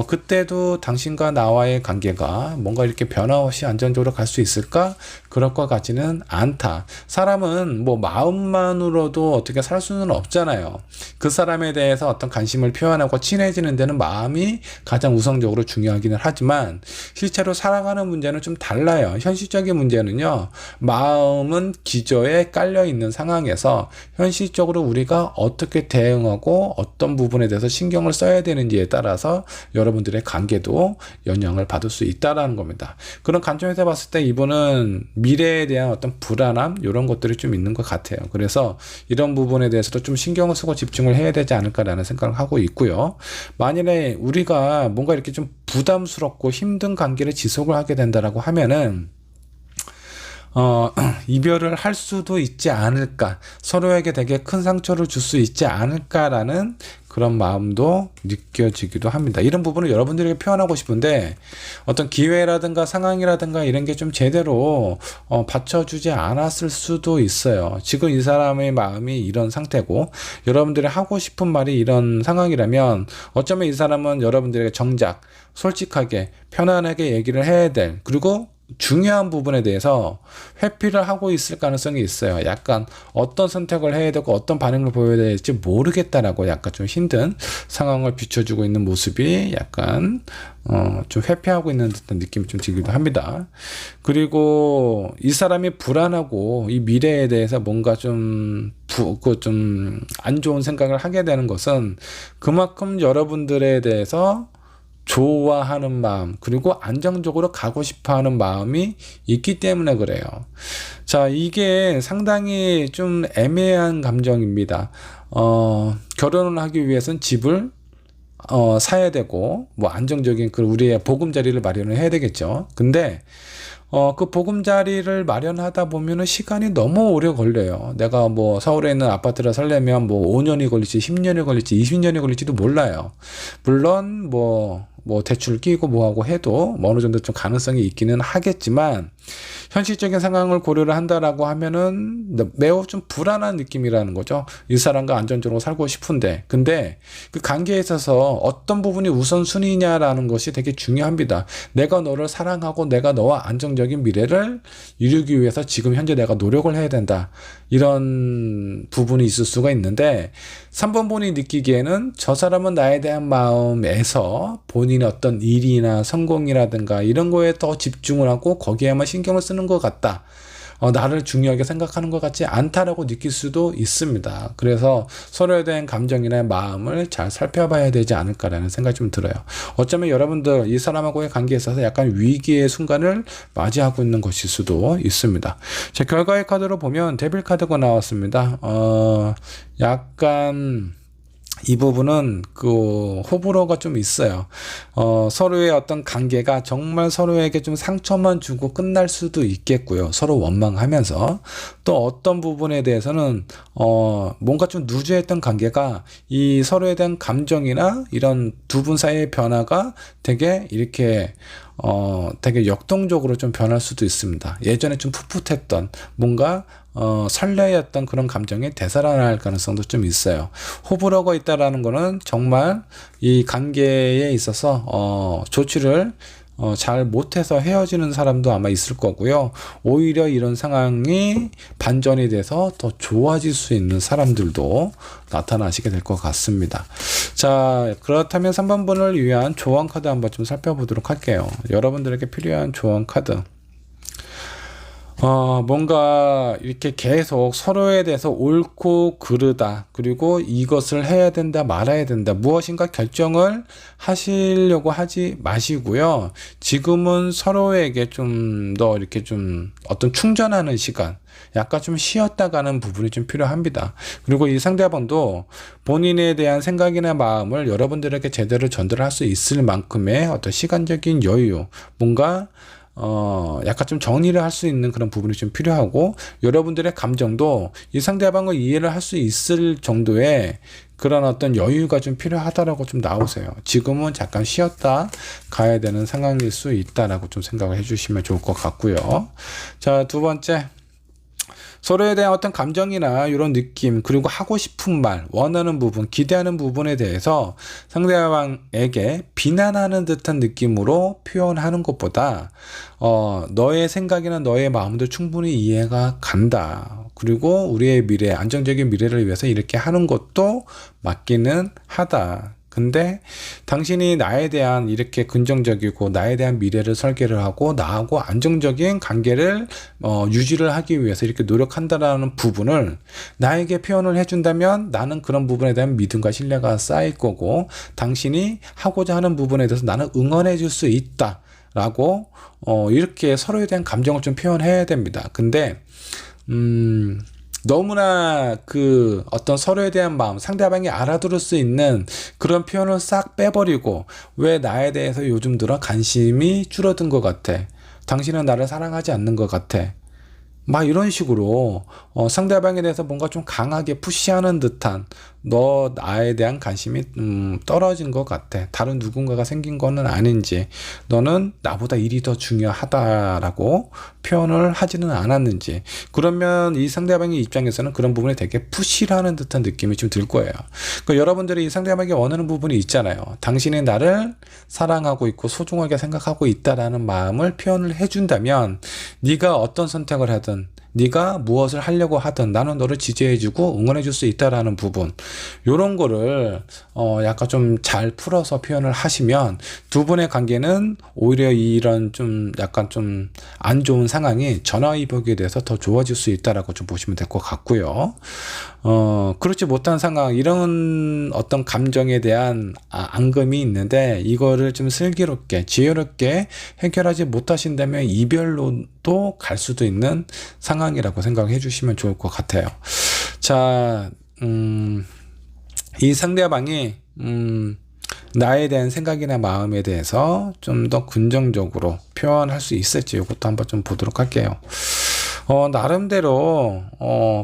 그때도 당신과 나와의 관계가 뭔가 이렇게 변화없이 안정적으로 갈 수 있을까? 그럴 것 같지는 않다. 사람은 뭐 마음만으로도 어떻게 살 수는 없잖아요. 그 사람에 대해서 어떤 관심을 표현하고 친해지는 데는 마음이 가장 우선적으로 중요하기는 하지만 실제로 살아가는 문제는 좀 달라요. 현실적인 문제는요, 마음은 기저에 깔려 있는 상황에서 현실적으로 우리가 어떻게 대응하고 어떤 부분에 대해서 신경을 써야 되는지에 따라서 여러분들의 관계도 영향을 받을 수 있다라는 겁니다. 그런 관점에서 봤을 때 이분은 미래에 대한 어떤 불안함 이런 것들이 좀 있는 것 같아요. 그래서 이런 부분에 대해서도 좀 신경을 쓰고 집중을 해야 되지 않을까라는 생각을 하고 있고요. 만일에 우리가 뭔가 이렇게 좀 부담스럽고 힘든 관계를 지속을 하게 된다라고 하면은 이별을 할 수도 있지 않을까, 서로에게 되게 큰 상처를 줄 수 있지 않을까라는 그런 마음도 느껴지기도 합니다. 이런 부분을 여러분들에게 표현하고 싶은데 어떤 기회라든가 상황이라든가 이런 게 좀 제대로 받쳐주지 않았을 수도 있어요. 지금 이 사람의 마음이 이런 상태고 여러분들이 하고 싶은 말이 이런 상황이라면 어쩌면 이 사람은 여러분들에게 정작 솔직하게 편안하게 얘기를 해야 될, 그리고 중요한 부분에 대해서 회피를 하고 있을 가능성이 있어요. 약간 어떤 선택을 해야 되고 어떤 반응을 보여야 될지 모르겠다라고 약간 좀 힘든 상황을 비춰주고 있는 모습이 약간 좀 회피하고 있는 듯한 느낌이 좀 들기도 합니다. 그리고 이 사람이 불안하고 이 미래에 대해서 뭔가 좀 안 좋은 생각을 하게 되는 것은 그만큼 여러분들에 대해서 좋아하는 마음, 그리고 안정적으로 가고 싶어 하는 마음이 있기 때문에 그래요. 자, 이게 상당히 좀 애매한 감정입니다. 결혼을 하기 위해서는 집을 사야 되고 뭐 안정적인 그 우리의 보금자리를 마련을 해야 되겠죠. 근데 그 보금자리를 마련하다 보면은 시간이 너무 오래 걸려요. 내가 뭐 서울에 있는 아파트를 살려면 뭐 5년이 걸릴지 10년이 걸릴지 20년이 걸릴지도 몰라요. 물론 뭐 대출 끼고 뭐하고 해도 뭐 어느 정도 좀 가능성이 있기는 하겠지만 현실적인 상황을 고려를 한다라고 하면은 매우 좀 불안한 느낌이라는 거죠. 이 사람과 안정적으로 살고 싶은데, 근데 그 관계에 있어서 어떤 부분이 우선순위냐라는 것이 되게 중요합니다. 내가 너를 사랑하고 내가 너와 안정적인 미래를 이루기 위해서 지금 현재 내가 노력을 해야 된다. 이런 부분이 있을 수가 있는데, 3번 본인이 느끼기에는 저 사람은 나에 대한 마음에서 본인의 어떤 일이나 성공이라든가 이런 거에 더 집중을 하고 거기에만 신경을 쓰는 것 같다. 나를 중요하게 생각하는 것 같지 않다라고 느낄 수도 있습니다. 그래서 서로에 대한 감정이나 마음을 잘 살펴봐야 되지 않을까라는 생각이 좀 들어요. 어쩌면 여러분들 이 사람하고의 관계에 있어서 약간 위기의 순간을 맞이하고 있는 것일 수도 있습니다. 자, 결과의 카드로 보면 데빌 카드가 나왔습니다. 약간 이 부분은 그 호불호가 좀 있어요. 서로의 어떤 관계가 정말 서로에게 좀 상처만 주고 끝날 수도 있겠고요. 서로 원망하면서 또 어떤 부분에 대해서는 뭔가 좀 누주했던 관계가 이 서로에 대한 감정이나 이런 두 분 사이의 변화가 되게 이렇게 되게 역동적으로 좀 변할 수도 있습니다. 예전에 좀 풋풋했던 뭔가 설레였던 그런 감정이 되살아날 가능성도 좀 있어요. 호불호가 있다라는 거는 정말 이 관계에 있어서 조치를 잘 못해서 헤어지는 사람도 아마 있을 거고요. 오히려 이런 상황이 반전이 돼서 더 좋아질 수 있는 사람들도 나타나시게 될 것 같습니다. 자, 그렇다면 3번 분을 위한 조언 카드 한번 좀 살펴보도록 할게요. 여러분들에게 필요한 조언 카드. 뭔가 이렇게 계속 서로에 대해서 옳고 그르다, 그리고 이것을 해야 된다, 말아야 된다, 무엇인가 결정을 하시려고 하지 마시고요. 지금은 서로에게 좀 더 이렇게 좀 어떤 충전하는 시간, 약간 좀 쉬었다 가는 부분이 좀 필요합니다. 그리고 이 상대방도 본인에 대한 생각이나 마음을 여러분들에게 제대로 전달할 수 있을 만큼의 어떤 시간적인 여유, 뭔가 약간 좀 정리를 할 수 있는 그런 부분이 좀 필요하고, 여러분들의 감정도 이 상대방을 이해를 할 수 있을 정도의 그런 어떤 여유가 좀 필요하다라고 좀 나오세요. 지금은 잠깐 쉬었다 가야 되는 상황일 수 있다라고 좀 생각을 해주시면 좋을 것 같고요. 자, 두 번째. 서로에 대한 어떤 감정이나 이런 느낌, 그리고 하고 싶은 말, 원하는 부분, 기대하는 부분에 대해서 상대방에게 비난하는 듯한 느낌으로 표현하는 것보다 너의 생각이나 너의 마음도 충분히 이해가 간다. 그리고 우리의 미래, 안정적인 미래를 위해서 이렇게 하는 것도 맞기는 하다. 근데 당신이 나에 대한 이렇게 긍정적이고 나에 대한 미래를 설계를 하고 나하고 안정적인 관계를 유지를 하기 위해서 이렇게 노력한다라는 부분을 나에게 표현을 해준다면 나는 그런 부분에 대한 믿음과 신뢰가 쌓일 거고, 당신이 하고자 하는 부분에 대해서 나는 응원해 줄 수 있다 라고 이렇게 서로에 대한 감정을 좀 표현해야 됩니다. 근데 너무나 그 어떤 서로에 대한 마음, 상대방이 알아들을 수 있는 그런 표현을 싹 빼버리고, 왜 나에 대해서 요즘 들어 관심이 줄어든 것 같아, 당신은 나를 사랑하지 않는 것 같아, 막 이런 식으로 상대방에 대해서 뭔가 좀 강하게 푸시하는 듯한, 너 나에 대한 관심이 떨어진 것 같아, 다른 누군가가 생긴 거는 아닌지, 너는 나보다 일이 더 중요하다라고 표현을 하지는 않았는지, 그러면 이 상대방의 입장에서는 그런 부분에 되게 푸시를 하는 듯한 느낌이 좀 들 거예요. 그러니까 여러분들이 이 상대방에게 원하는 부분이 있잖아요. 당신이 나를 사랑하고 있고 소중하게 생각하고 있다라는 마음을 표현을 해준다면, 네가 어떤 선택을 하든, 네가 무엇을 하려고 하든 나는 너를 지지해주고 응원해줄 수 있다라는 부분, 요런 거를 약간 좀 잘 풀어서 표현을 하시면 두 분의 관계는 오히려 이런 좀 약간 좀 안 좋은 상황이 전화위복에 대해서 더 좋아질 수 있다라고 좀 보시면 될 것 같고요. 그렇지 못한 상황, 이런 어떤 감정에 대한 앙금이 있는데 이거를 좀 슬기롭게 지혜롭게 해결하지 못하신다면 이별로도 갈 수도 있는 상황이라고 생각해 주시면 좋을 것 같아요. 자, 이 상대방이 나에 대한 생각이나 마음에 대해서 좀 더 긍정적으로 표현할 수 있을지, 이것도 한번 좀 보도록 할게요. 나름대로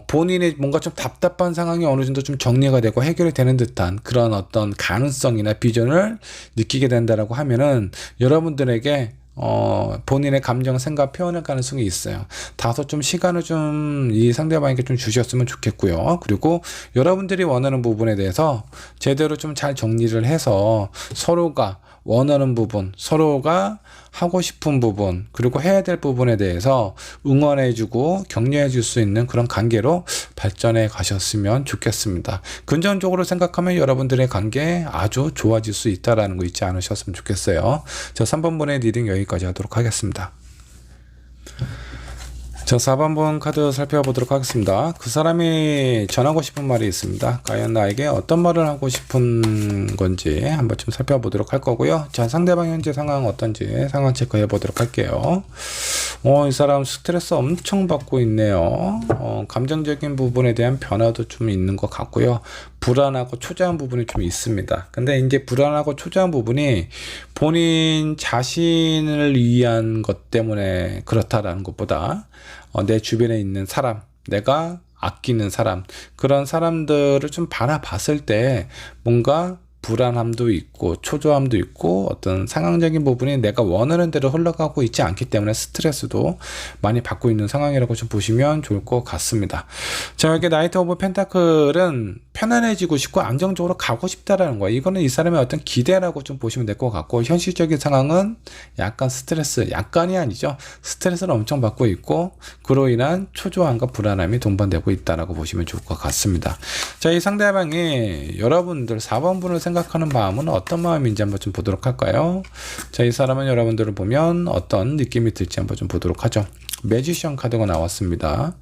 본인이 뭔가 좀 답답한 상황이 어느 정도 좀 정리가 되고 해결이 되는 듯한 그런 어떤 가능성이나 비전을 느끼게 된다라고 하면은 여러분들에게 본인의 감정, 생각 표현할 가능성이 있어요. 다소 좀 시간을 좀 이 상대방에게 좀 주셨으면 좋겠고요. 그리고 여러분들이 원하는 부분에 대해서 제대로 좀 잘 정리를 해서 서로가 원하는 부분, 서로가 하고 싶은 부분, 그리고 해야 될 부분에 대해서 응원해주고 격려해줄 수 있는 그런 관계로 발전해 가셨으면 좋겠습니다. 긍정적으로 생각하면 여러분들의 관계 아주 좋아질 수 있다는 거 잊지 않으셨으면 좋겠어요. 저 3번분의 리딩 여기까지 하도록 하겠습니다. 자, 4번분 카드 살펴보도록 하겠습니다. 그 사람이 전하고 싶은 말이 있습니다. 과연 나에게 어떤 말을 하고 싶은 건지 한번 좀 살펴보도록 할 거고요. 자, 상대방 현재 상황 어떤지 상황 체크해 보도록 할게요. 이 사람 스트레스 엄청 받고 있네요. 감정적인 부분에 대한 변화도 좀 있는 것 같고요. 불안하고 초조한 부분이 좀 있습니다. 근데 이제 불안하고 초조한 부분이 본인 자신을 위한 것 때문에 그렇다라는 것보다 내 주변에 있는 사람, 내가 아끼는 사람, 그런 사람들을 좀 바라봤을 때 뭔가 불안함도 있고 초조함도 있고 어떤 상황적인 부분이 내가 원하는 대로 흘러가고 있지 않기 때문에 스트레스도 많이 받고 있는 상황이라고 좀 보시면 좋을 것 같습니다. 자, 여기 나이트 오브 펜타클은 편안해지고 싶고 안정적으로 가고 싶다라는 거예요. 이거는 이 사람의 어떤 기대라고 좀 보시면 될 것 같고, 현실적인 상황은 약간 스트레스, 약간이 아니죠. 스트레스를 엄청 받고 있고 그로 인한 초조함과 불안함이 동반되고 있다라고 보시면 좋을 것 같습니다. 자, 이 상대방이 여러분들 4번분을 생각하는 마음은 어떤 마음인지 한번 좀 보도록 할까요? 자, 이 사람은 여러분들을 보면 어떤 느낌이 들지 한번 좀 보도록 하죠. 매지션 카드가 나왔습니다.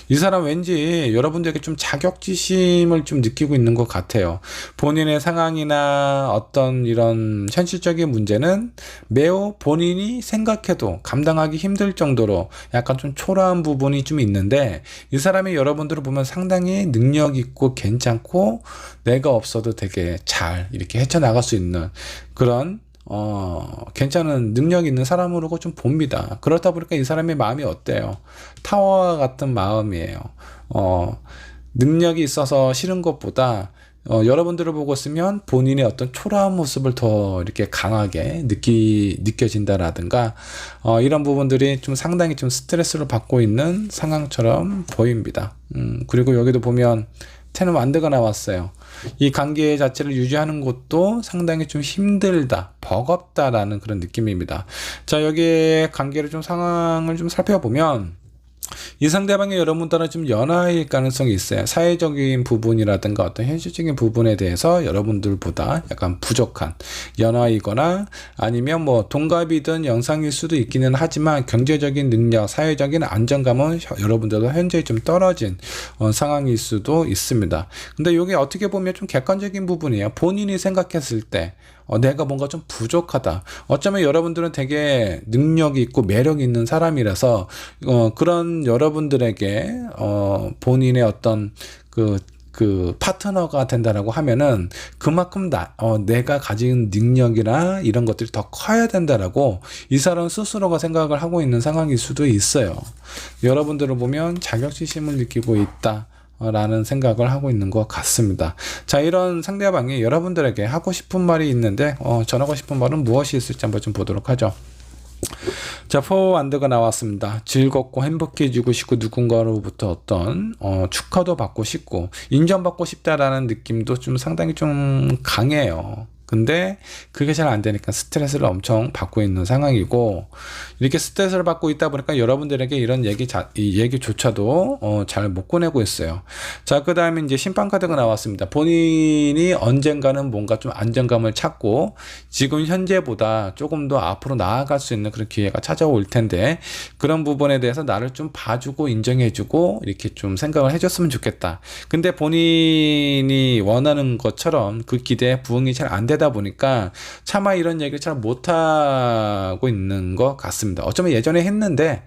이 사람 왠지 여러분들에게 좀 자격지심을 좀 느끼고 있는 것 같아요. 본인의 상황이나 어떤 이런 현실적인 문제는 매우 본인이 생각해도 감당하기 힘들 정도로 약간 좀 초라한 부분이 좀 있는데, 이 사람이 여러분들을 보면 상당히 능력 있고 괜찮고 내가 없어도 되게 잘 이렇게 헤쳐나갈 수 있는 그런 괜찮은 능력 있는 사람으로 좀 봅니다. 그렇다 보니까 이 사람의 마음이 어때요? 타워와 같은 마음이에요. 능력이 있어서 싫은 것보다 여러분들을 보고 있으면 본인의 어떤 초라한 모습을 더 이렇게 강하게 느껴진다라든가 이런 부분들이 좀 상당히 좀 스트레스를 받고 있는 상황처럼 보입니다. 그리고 여기도 보면 텐 완드가 나왔어요. 이 관계 자체를 유지하는 것도 상당히 좀 힘들다, 버겁다라는 그런 느낌입니다. 자, 여기에 관계를 좀 상황을 좀 살펴보면 이 상대방이 여러분들은 좀 연하일 가능성이 있어요. 사회적인 부분이라든가 어떤 현실적인 부분에 대해서 여러분들보다 약간 부족한 연하이거나 아니면 뭐 동갑이든 영상일 수도 있기는 하지만 경제적인 능력, 사회적인 안정감은 여러분들도 현재 좀 떨어진 상황일 수도 있습니다. 근데 이게 어떻게 보면 좀 객관적인 부분이에요. 본인이 생각했을 때 내가 뭔가 좀 부족하다. 어쩌면 여러분들은 되게 능력이 있고 매력이 있는 사람이라서 그런 여러분들에게 본인의 어떤 그 파트너가 된다라고 하면은 그만큼 내가 가진 능력이나 이런 것들이 더 커야 된다라고 이 사람 스스로가 생각을 하고 있는 상황일 수도 있어요. 여러분들을 보면 자격지심을 느끼고 있다 라는 생각을 하고 있는 것 같습니다. 자, 이런 상대방이 여러분들에게 하고 싶은 말이 있는데 전하고 싶은 말은 무엇이 있을지 한번 좀 보도록 하죠. 자, 4원드가 나왔습니다. 즐겁고 행복해지고 싶고 누군가로부터 어떤 축하도 받고 싶고 인정받고 싶다라는 느낌도 좀 상당히 좀 강해요. 근데 그게 잘 안 되니까 스트레스를 엄청 받고 있는 상황이고, 이렇게 스트레스를 받고 있다 보니까 여러분들에게 이런 이 얘기조차도 잘 못 꺼내고 있어요. 자, 그 다음에 이제 심판카드가 나왔습니다. 본인이 언젠가는 뭔가 좀 안정감을 찾고 지금 현재보다 조금 더 앞으로 나아갈 수 있는 그런 기회가 찾아올 텐데, 그런 부분에 대해서 나를 좀 봐주고 인정해주고 이렇게 좀 생각을 해줬으면 좋겠다. 근데 본인이 원하는 것처럼 그 기대에 부응이 잘 안 되다 보니까 차마 이런 얘기를 잘 못하고 있는 것 같습니다. 어쩌면 예전에 했는데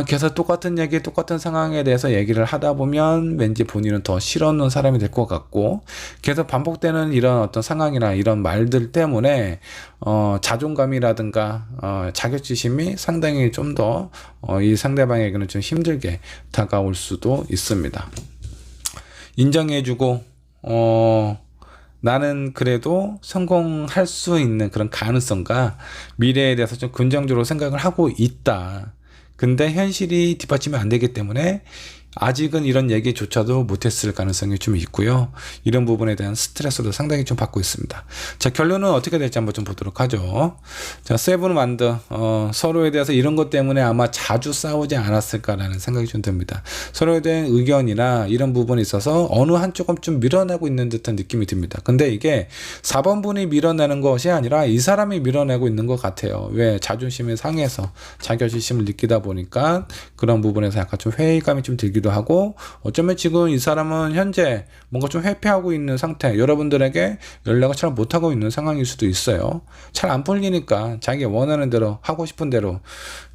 계속 똑같은 얘기, 똑같은 상황에 대해서 얘기를 하다 보면 왠지 본인은 더 싫어하는 사람이 될 것 같고, 계속 반복되는 이런 어떤 상황이나 이런 말들 때문에 자존감이라든가 자격지심이 상당히 좀 더 이 상대방에게는 좀 힘들게 다가올 수도 있습니다. 인정해주고 나는 그래도 성공할 수 있는 그런 가능성과 미래에 대해서 좀 긍정적으로 생각을 하고 있다. 근데 현실이 뒷받침이 안 되기 때문에 아직은 이런 얘기조차도 못했을 가능성이 좀 있고요. 이런 부분에 대한 스트레스도 상당히 좀 받고 있습니다. 자, 결론은 어떻게 될지 한번 좀 보도록 하죠. 자, 세븐완더, 서로에 대해서 이런 것 때문에 아마 자주 싸우지 않았을까라는 생각이 좀 듭니다. 서로에 대한 의견이나 이런 부분에 있어서 어느 한쪽은 좀 밀어내고 있는 듯한 느낌이 듭니다. 근데 이게 4번 분이 밀어내는 것이 아니라 이 사람이 밀어내고 있는 것 같아요. 왜? 자존심이 상해서 자격지심을 느끼다 보니까 그런 부분에서 약간 좀 회의감이 좀 들기도 하고, 어쩌면 지금 이 사람은 현재 뭔가 좀 회피하고 있는 상태, 여러분들에게 연락을 잘 못하고 있는 상황일 수도 있어요. 잘 안 풀리니까 자기가 원하는 대로 하고 싶은 대로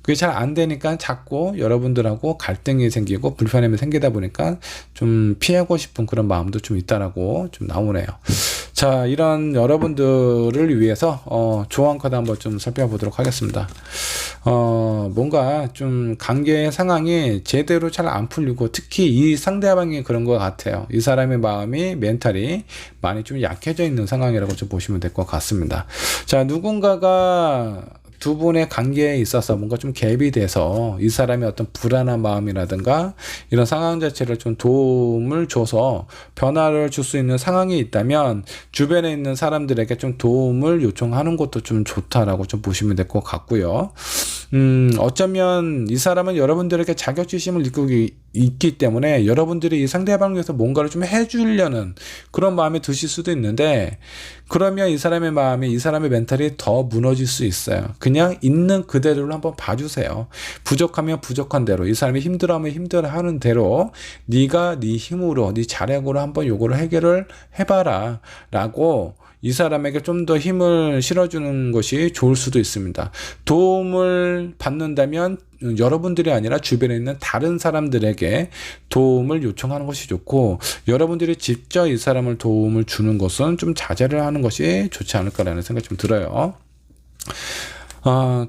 그게 잘 안 되니까 자꾸 여러분들하고 갈등이 생기고 불편함이 생기다 보니까 좀 피하고 싶은 그런 마음도 좀 있다라고 좀 나오네요. 자, 이런 여러분들을 위해서 조언 카드 한번 좀 살펴보도록 하겠습니다. 뭔가 좀 관계의 상황이 제대로 잘 안 풀리고, 특히 이 상대방이 그런 것 같아요. 이 사람의 마음이, 멘탈이 많이 좀 약해져 있는 상황이라고 좀 보시면 될 것 같습니다. 자, 누군가가 두 분의 관계에 있어서 뭔가 좀 갭이 돼서 이 사람의 어떤 불안한 마음이라든가 이런 상황 자체를 좀 도움을 줘서 변화를 줄 수 있는 상황이 있다면 주변에 있는 사람들에게 좀 도움을 요청하는 것도 좀 좋다라고 좀 보시면 될 것 같고요. 어쩌면 이 사람은 여러분들에게 자격지심을 느끼고 있기 때문에 여러분들이 이 상대방을 위해서 뭔가를 좀 해주려는 그런 마음이 드실 수도 있는데, 그러면 이 사람의 마음이, 이 사람의 멘탈이 더 무너질 수 있어요. 그냥 있는 그대로를 한번 봐주세요. 부족하면 부족한 대로, 이 사람이 힘들어하면 힘들어하는 대로 네가 네 힘으로, 네 자력으로 한번 요거를 해결을 해봐라 라고 이 사람에게 좀 더 힘을 실어주는 것이 좋을 수도 있습니다. 도움을 받는다면 여러분들이 아니라 주변에 있는 다른 사람들에게 도움을 요청하는 것이 좋고, 여러분들이 직접 이 사람을 도움을 주는 것은 좀 자제를 하는 것이 좋지 않을까라는 생각이 좀 들어요.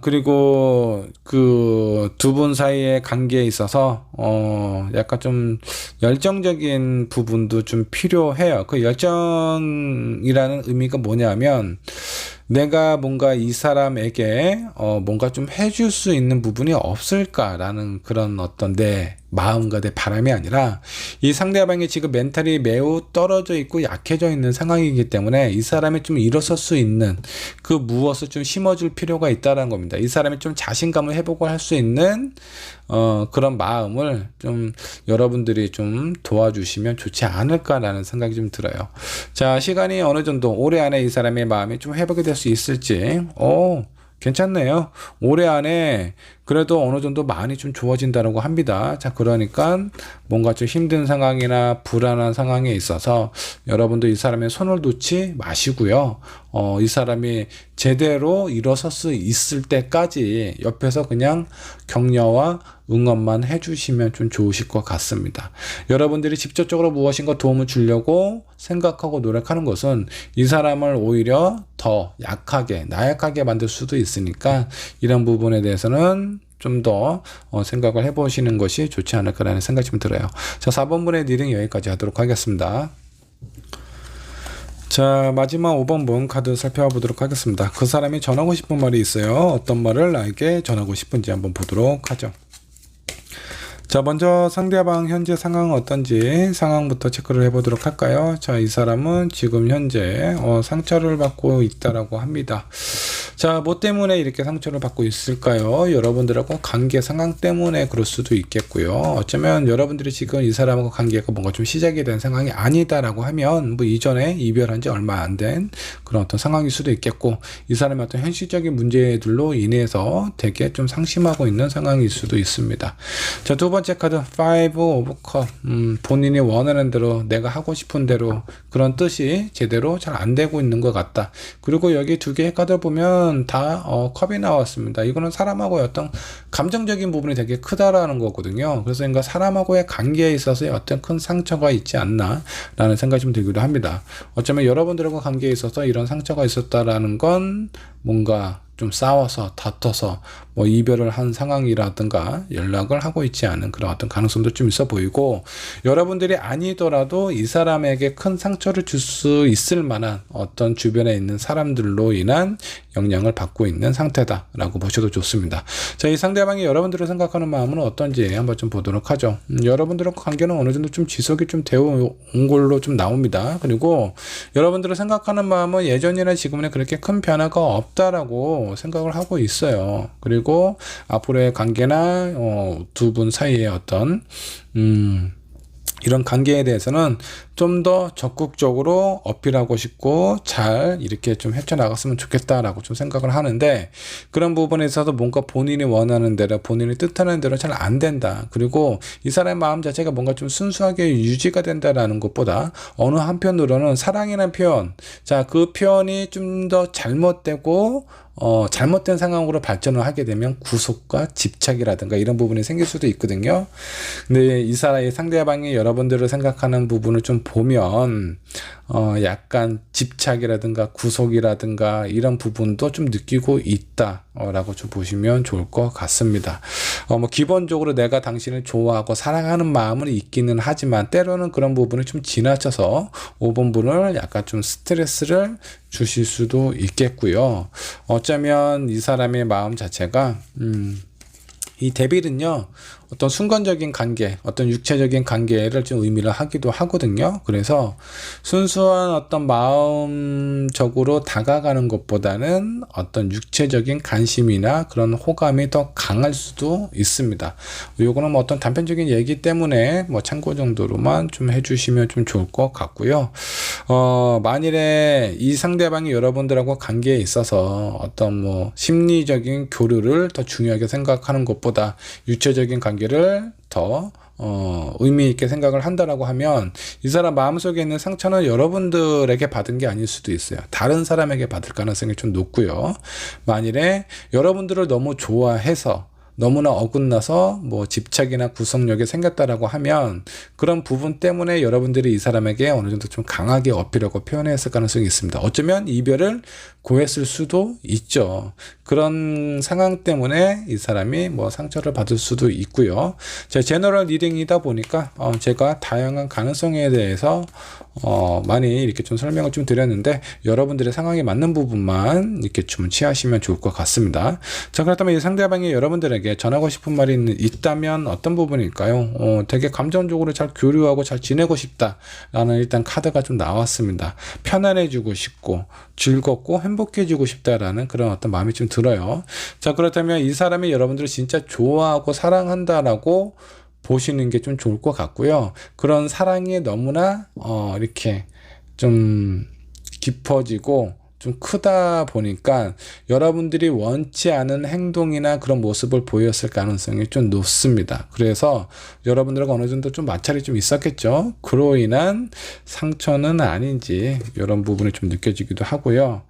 그리고 그 두 분 사이의 관계에 있어서 약간 좀 열정적인 부분도 좀 필요해요. 그 열정이라는 의미가 뭐냐면, 내가 뭔가 이 사람에게 뭔가 좀 해줄 수 있는 부분이 없을까라는 그런 어떤 내 마음과 내 바람이 아니라, 이 상대방이 지금 멘탈이 매우 떨어져 있고 약해져 있는 상황이기 때문에 이 사람이 좀 일어설 수 있는 그 무엇을 좀 심어줄 필요가 있다는 겁니다. 이 사람이 좀 자신감을 회복을 할 수 있는 그런 마음을 좀 여러분들이 좀 도와주시면 좋지 않을까라는 생각이 좀 들어요. 자, 시간이 어느 정도 올해 안에 이 사람의 마음이 좀 회복이 될 수 있을지, 괜찮네요. 올해 안에 그래도 어느 정도 많이 좀 좋아진다고 합니다. 자, 그러니까 뭔가 좀 힘든 상황이나 불안한 상황에 있어서 여러분도 이 사람의 손을 놓지 마시고요. 이 사람이 제대로 일어설 수 있을 때까지 옆에서 그냥 격려와 응원만 해주시면 좀 좋으실 것 같습니다. 여러분들이 직접적으로 무엇인가 도움을 주려고 생각하고 노력하는 것은 이 사람을 오히려 더 약하게, 나약하게 만들 수도 있으니까 이런 부분에 대해서는 좀 더 생각을 해보시는 것이 좋지 않을까라는 생각이 좀 들어요. 자, 4번분의 리딩 여기까지 하도록 하겠습니다. 자, 마지막 5번분 카드 살펴보도록 하겠습니다. 그 사람이 전하고 싶은 말이 있어요. 어떤 말을 나에게 전하고 싶은지 한번 보도록 하죠. 자, 먼저 상대방 현재 상황은 어떤지 상황부터 체크를 해보도록 할까요? 자, 이 사람은 지금 현재 상처를 받고 있다라고 합니다. 자, 뭐 때문에 이렇게 상처를 받고 있을까요? 여러분들하고 관계 상황 때문에 그럴 수도 있겠고요. 어쩌면 여러분들이 지금 이 사람하고 관계가 뭔가 좀 시작이 된 상황이 아니다라고 하면 뭐 이전에 이별한 지 얼마 안 된 그런 어떤 상황일 수도 있겠고, 이 사람의 어떤 현실적인 문제들로 인해서 되게 좀 상심하고 있는 상황일 수도 있습니다. 자, 두 번째 카드 5 오브 컵. 본인이 원하는 대로, 내가 하고 싶은 대로 그런 뜻이 제대로 잘 안 되고 있는 것 같다. 그리고 여기 두 개의 카드 보면 다 컵이 나왔습니다. 이거는 사람하고의 어떤 감정적인 부분이 되게 크다라는 거거든요. 그래서 그러니까 사람하고의 관계에 있어서의 어떤 큰 상처가 있지 않나 라는 생각이 좀 들기도 합니다. 어쩌면 여러분들과 관계에 있어서 이런 상처가 있었다라는 건 뭔가 좀 싸워서 다퉈서 뭐 이별을 한 상황이라든가 연락을 하고 있지 않은 그런 어떤 가능성도 좀 있어 보이고, 여러분들이 아니더라도 이 사람에게 큰 상처를 줄 수 있을 만한 어떤 주변에 있는 사람들로 인한 영향을 받고 있는 상태다라고 보셔도 좋습니다. 자, 이 상대방이 여러분들을 생각하는 마음은 어떤지 한번 좀 보도록 하죠. 여러분들과 관계는 어느 정도 좀 지속이 좀 되어 온 걸로 좀 나옵니다. 그리고 여러분들을 생각하는 마음은 예전이나 지금은 그렇게 큰 변화가 없다라고 생각을 하고 있어요. 그리고 앞으로의 관계나 두 분 사이의 어떤 이런 관계에 대해서는 좀 더 적극적으로 어필하고 싶고 잘 이렇게 좀 헤쳐나갔으면 좋겠다라고 좀 생각을 하는데, 그런 부분에 있어서 뭔가 본인이 원하는 대로 본인이 뜻하는 대로 잘 안 된다. 그리고 이 사람의 마음 자체가 뭔가 좀 순수하게 유지가 된다라는 것보다 어느 한편으로는 사랑이라는 표현, 자, 그 표현이 좀 더 잘못되고 잘못된 상황으로 발전을 하게 되면 구속과 집착이라든가 이런 부분이 생길 수도 있거든요. 근데 이 사람의 상대방이 여러분들을 생각하는 부분을 좀 보면 약간 집착이라든가 구속이라든가 이런 부분도 좀 느끼고 있다라고 좀 보시면 좋을 것 같습니다. 뭐 기본적으로 내가 당신을 좋아하고 사랑하는 마음은 있기는 하지만 때로는 그런 부분을 좀 지나쳐서 5번분을 약간 좀 스트레스를 주실 수도 있겠고요. 어쩌면 이 사람의 마음 자체가 이 데빌은요, 어떤 순간적인 관계, 어떤 육체적인 관계를 좀 의미를 하기도 하거든요. 그래서 순수한 어떤 마음적으로 다가가는 것보다는 어떤 육체적인 관심이나 그런 호감이 더 강할 수도 있습니다. 요거는 뭐 어떤 단편적인 얘기 때문에 뭐 참고 정도로만 좀 해주시면 좀 좋을 것 같고요. 만일에 이 상대방이 여러분들하고 관계에 있어서 어떤 뭐 심리적인 교류를 더 중요하게 생각하는 것보다 육체적인 관계를 더 의미 있게 생각을 한다라고 하면, 이 사람 마음속에 있는 상처는 여러분들에게 받은 게 아닐 수도 있어요. 다른 사람에게 받을 가능성이 좀 높고요. 만일에 여러분들을 너무 좋아해서 너무나 어긋나서 뭐 집착이나 구속력이 생겼다라고 하면, 그런 부분 때문에 여러분들이 이 사람에게 어느 정도 좀 강하게 어필하고 표현했을 가능성이 있습니다. 어쩌면 이별을 고했을 수도 있죠. 그런 상황 때문에 이 사람이 뭐 상처를 받을 수도 있고요. 제 제너럴 리딩이다 보니까 제가 다양한 가능성에 대해서 많이 이렇게 좀 설명을 좀 드렸는데, 여러분들의 상황에 맞는 부분만 이렇게 좀 취하시면 좋을 것 같습니다. 자, 그렇다면 이 상대방이 여러분들에게 전하고 싶은 말이 있다면 어떤 부분일까요? 되게 감정적으로 잘 교류하고 잘 지내고 싶다라는 일단 카드가 좀 나왔습니다. 편안해지고 싶고 즐겁고 행복해지고 싶다라는 그런 어떤 마음이 좀 들어요. 자, 그렇다면 이 사람이 여러분들을 진짜 좋아하고 사랑한다라고 보시는 게 좀 좋을 것 같고요. 그런 사랑이 너무나 이렇게 좀 깊어지고 좀 크다 보니까 여러분들이 원치 않은 행동이나 그런 모습을 보였을 가능성이 좀 높습니다. 그래서 여러분들과 어느 정도 좀 마찰이 좀 있었겠죠. 그로 인한 상처는 아닌지 이런 부분이 좀 느껴지기도 하고요.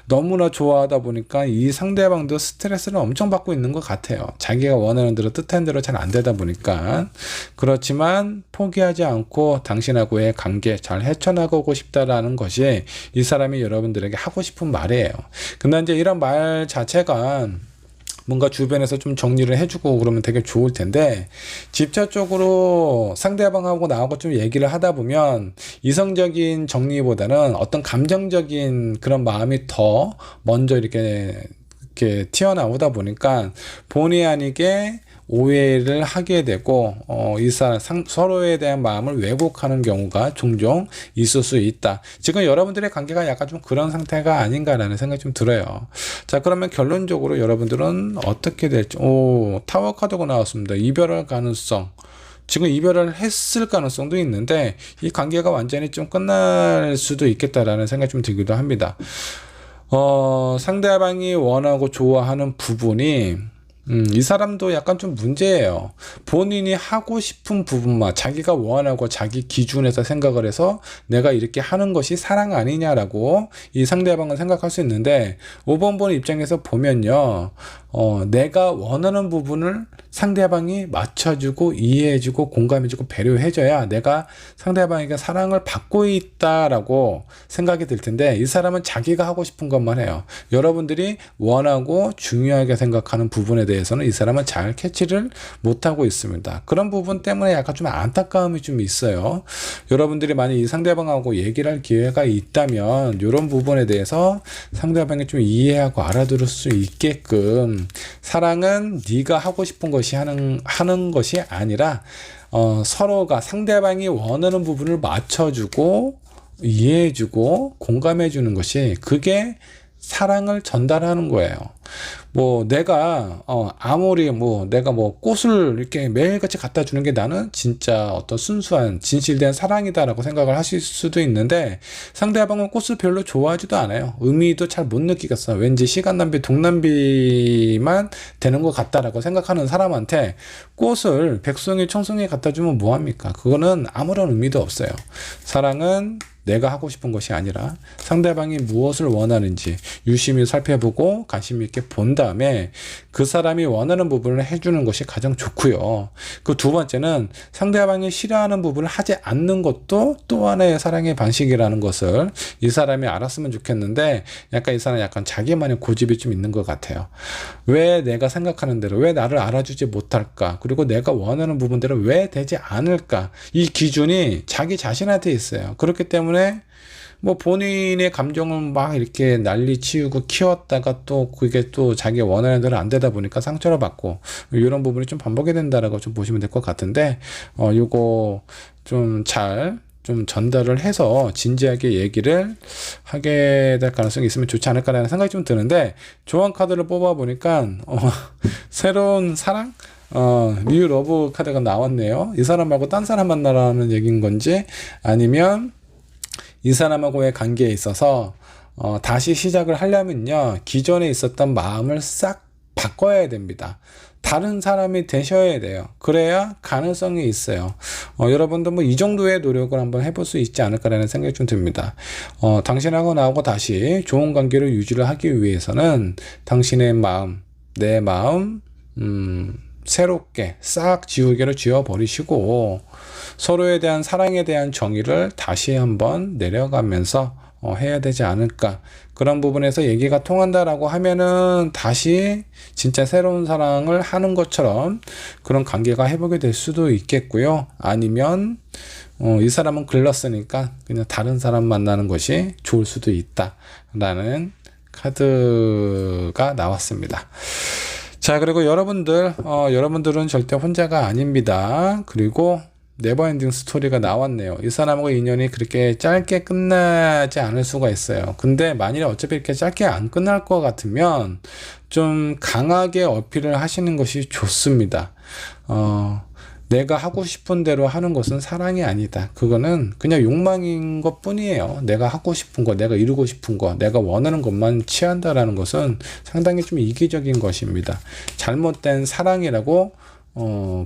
너무나 좋아하다 보니까 이 상대방도 스트레스를 엄청 받고 있는 것 같아요. 자기가 원하는 대로 뜻한 대로 잘 안 되다 보니까. 그렇지만 포기하지 않고 당신하고의 관계 잘 헤쳐나가고 싶다라는 것이 이 사람이 여러분들에게 하고 싶은 말이에요. 근데 이제 이런 말 자체가 뭔가 주변에서 좀 정리를 해주고 그러면 되게 좋을 텐데, 직접적으로 상대방하고 나하고 좀 얘기를 하다 보면 이성적인 정리보다는 어떤 감정적인 그런 마음이 더 먼저 이렇게 튀어나오다 보니까 본의 아니게 오해를 하게 되고 이 사람 서로에 대한 마음을 왜곡하는 경우가 종종 있을 수 있다. 지금 여러분들의 관계가 약간 좀 그런 상태가 아닌가라는 생각이 좀 들어요. 자, 그러면 결론적으로 여러분들은 어떻게 될지. 타워 카드가 나왔습니다. 이별할 가능성. 지금 이별을 했을 가능성도 있는데 이 관계가 완전히 좀 끝날 수도 있겠다라는 생각이 좀 들기도 합니다. 상대방이 원하고 좋아하는 부분이 이 사람도 약간 좀 문제예요. 본인이 하고 싶은 부분만 자기가 원하고 자기 기준에서 생각을 해서 내가 이렇게 하는 것이 사랑 아니냐라고 이 상대방은 생각할 수 있는데 5번 번 입장에서 보면요. 내가 원하는 부분을 상대방이 맞춰주고 이해해주고 공감해주고 배려해줘야 내가 상대방에게 사랑을 받고 있다라고 생각이 들 텐데 이 사람은 자기가 하고 싶은 것만 해요. 여러분들이 원하고 중요하게 생각하는 부분에 대해서는 이 사람은 잘 캐치를 못하고 있습니다. 그런 부분 때문에 약간 좀 안타까움이 좀 있어요. 여러분들이 만약 이 상대방하고 얘기를 할 기회가 있다면 이런 부분에 대해서 상대방이 좀 이해하고 알아들을 수 있게끔 사랑은 네가 하고 싶은 것이 하는 것이 아니라 서로가 상대방이 원하는 부분을 맞춰주고 이해해주고 공감해주는 것이 그게 사랑을 전달하는 거예요. 뭐 내가 아무리 내가 꽃을 이렇게 매일같이 갖다 주는 게 나는 진짜 어떤 순수한 진실된 사랑이다라고 생각을 하실 수도 있는데 상대방은 꽃을 별로 좋아하지도 않아요. 의미도 잘 못 느끼겠어요. 왠지 시간 낭비, 돈 낭비만 되는 것 같다라고 생각하는 사람한테 꽃을 백송이 청송이 갖다 주면 뭐합니까? 그거는 아무런 의미도 없어요. 사랑은 내가 하고 싶은 것이 아니라 상대방이 무엇을 원하는지 유심히 살펴보고 관심 있게 본 다음에 그 사람이 원하는 부분을 해주는 것이 가장 좋고요. 그 두 번째는 상대방이 싫어하는 부분을 하지 않는 것도 또 하나의 사랑의 방식이라는 것을 이 사람이 알았으면 좋겠는데 약간 이 사람은 약간 자기만의 고집이 좀 있는 것 같아요. 왜 내가 생각하는 대로 왜 나를 알아주지 못할까? 그리고 내가 원하는 부분대로 왜 되지 않을까? 이 기준이 자기 자신한테 있어요. 그렇기 때문에 본인의 감정을 막 이렇게 난리 치우고 키웠다가 또 그게 또 자기 원하는 대로 안 되다 보니까 상처를 받고 이런 부분이 좀 반복이 된다라고 좀 보시면 될 것 같은데 요거 좀 잘 전달을 해서 진지하게 얘기를 하게 될 가능성이 있으면 좋지 않을까라는 생각이 좀 드는데 조언 카드를 뽑아 보니까 새로운 사랑? 뉴 러브 카드가 나왔네요. 이 사람 말고 딴 사람 만나라는 얘기인 건지 아니면 이 사람하고의 관계에 있어서 다시 시작을 하려면요 기존에 있었던 마음을 싹 바꿔야 됩니다. 다른 사람이 되셔야 돼요. 그래야 가능성이 있어요. 여러분도 이 정도의 노력을 한번 해볼 수 있지 않을까라는 생각이 좀 듭니다. 당신하고 나하고 다시 좋은 관계를 유지를 하기 위해서는 당신의 마음, 내 마음 새롭게 싹 지우개를 지워버리시고 서로에 대한 사랑에 대한 정의를 다시 한번 내려가면서 해야 되지 않을까. 그런 부분에서 얘기가 통한다라고 하면은 다시 진짜 새로운 사랑을 하는 것처럼 그런 관계가 회복이 될 수도 있겠고요. 아니면 이 사람은 글렀으니까 그냥 다른 사람 만나는 것이 좋을 수도 있다라는 카드가 나왔습니다. 자, 그리고 여러분들은 절대 혼자가 아닙니다. 그리고 네버엔딩 스토리가 나왔네요. 이 사람하고 인연이 그렇게 짧게 끝나지 않을 수가 있어요. 근데 만일에 어차피 이렇게 짧게 안 끝날 것 같으면 좀 강하게 어필을 하시는 것이 좋습니다. 내가 하고 싶은 대로 하는 것은 사랑이 아니다. 그거는 그냥 욕망인 것 뿐이에요. 내가 하고 싶은 거, 내가 이루고 싶은 거, 내가 원하는 것만 취한다라는 것은 상당히 좀 이기적인 것입니다. 잘못된 사랑이라고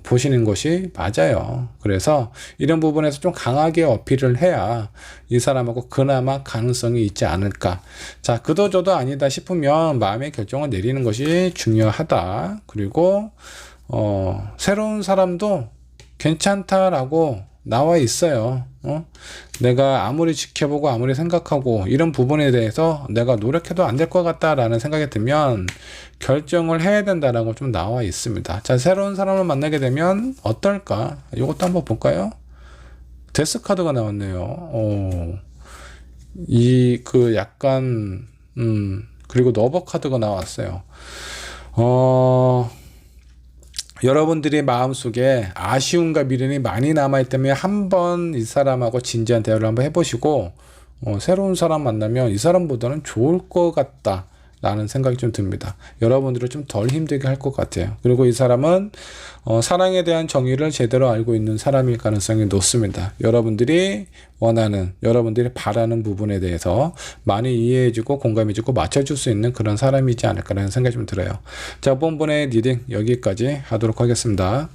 보시는 것이 맞아요. 그래서 이런 부분에서 좀 강하게 어필을 해야 이 사람하고 그나마 가능성이 있지 않을까. 자, 그도저도 아니다 싶으면 마음의 결정을 내리는 것이 중요하다. 그리고 새로운 사람도 괜찮다라고 나와 있어요. 내가 아무리 지켜보고 아무리 생각하고 이런 부분에 대해서 내가 노력해도 안 될 것 같다라는 생각이 들면 결정을 해야 된다라고 좀 나와 있습니다. 자, 새로운 사람을 만나게 되면 어떨까? 이것도 한번 볼까요? 데스 카드가 나왔네요. 약간 그리고 너버 카드가 나왔어요. 여러분들이 마음속에 아쉬움과 미련이 많이 남아있다면 한번 이 사람하고 진지한 대화를 한번 해보시고 새로운 사람 만나면 이 사람보다는 좋을 것 같다 라는 생각이 좀 듭니다. 여러분들을 좀 덜 힘들게 할 것 같아요. 그리고 이 사람은 사랑에 대한 정의를 제대로 알고 있는 사람일 가능성이 높습니다. 여러분들이 원하는, 여러분들이 바라는 부분에 대해서 많이 이해해주고 공감해주고 맞춰줄 수 있는 그런 사람이지 않을까라는 생각이 좀 들어요. 자, 이번 번의 리딩 여기까지 하도록 하겠습니다.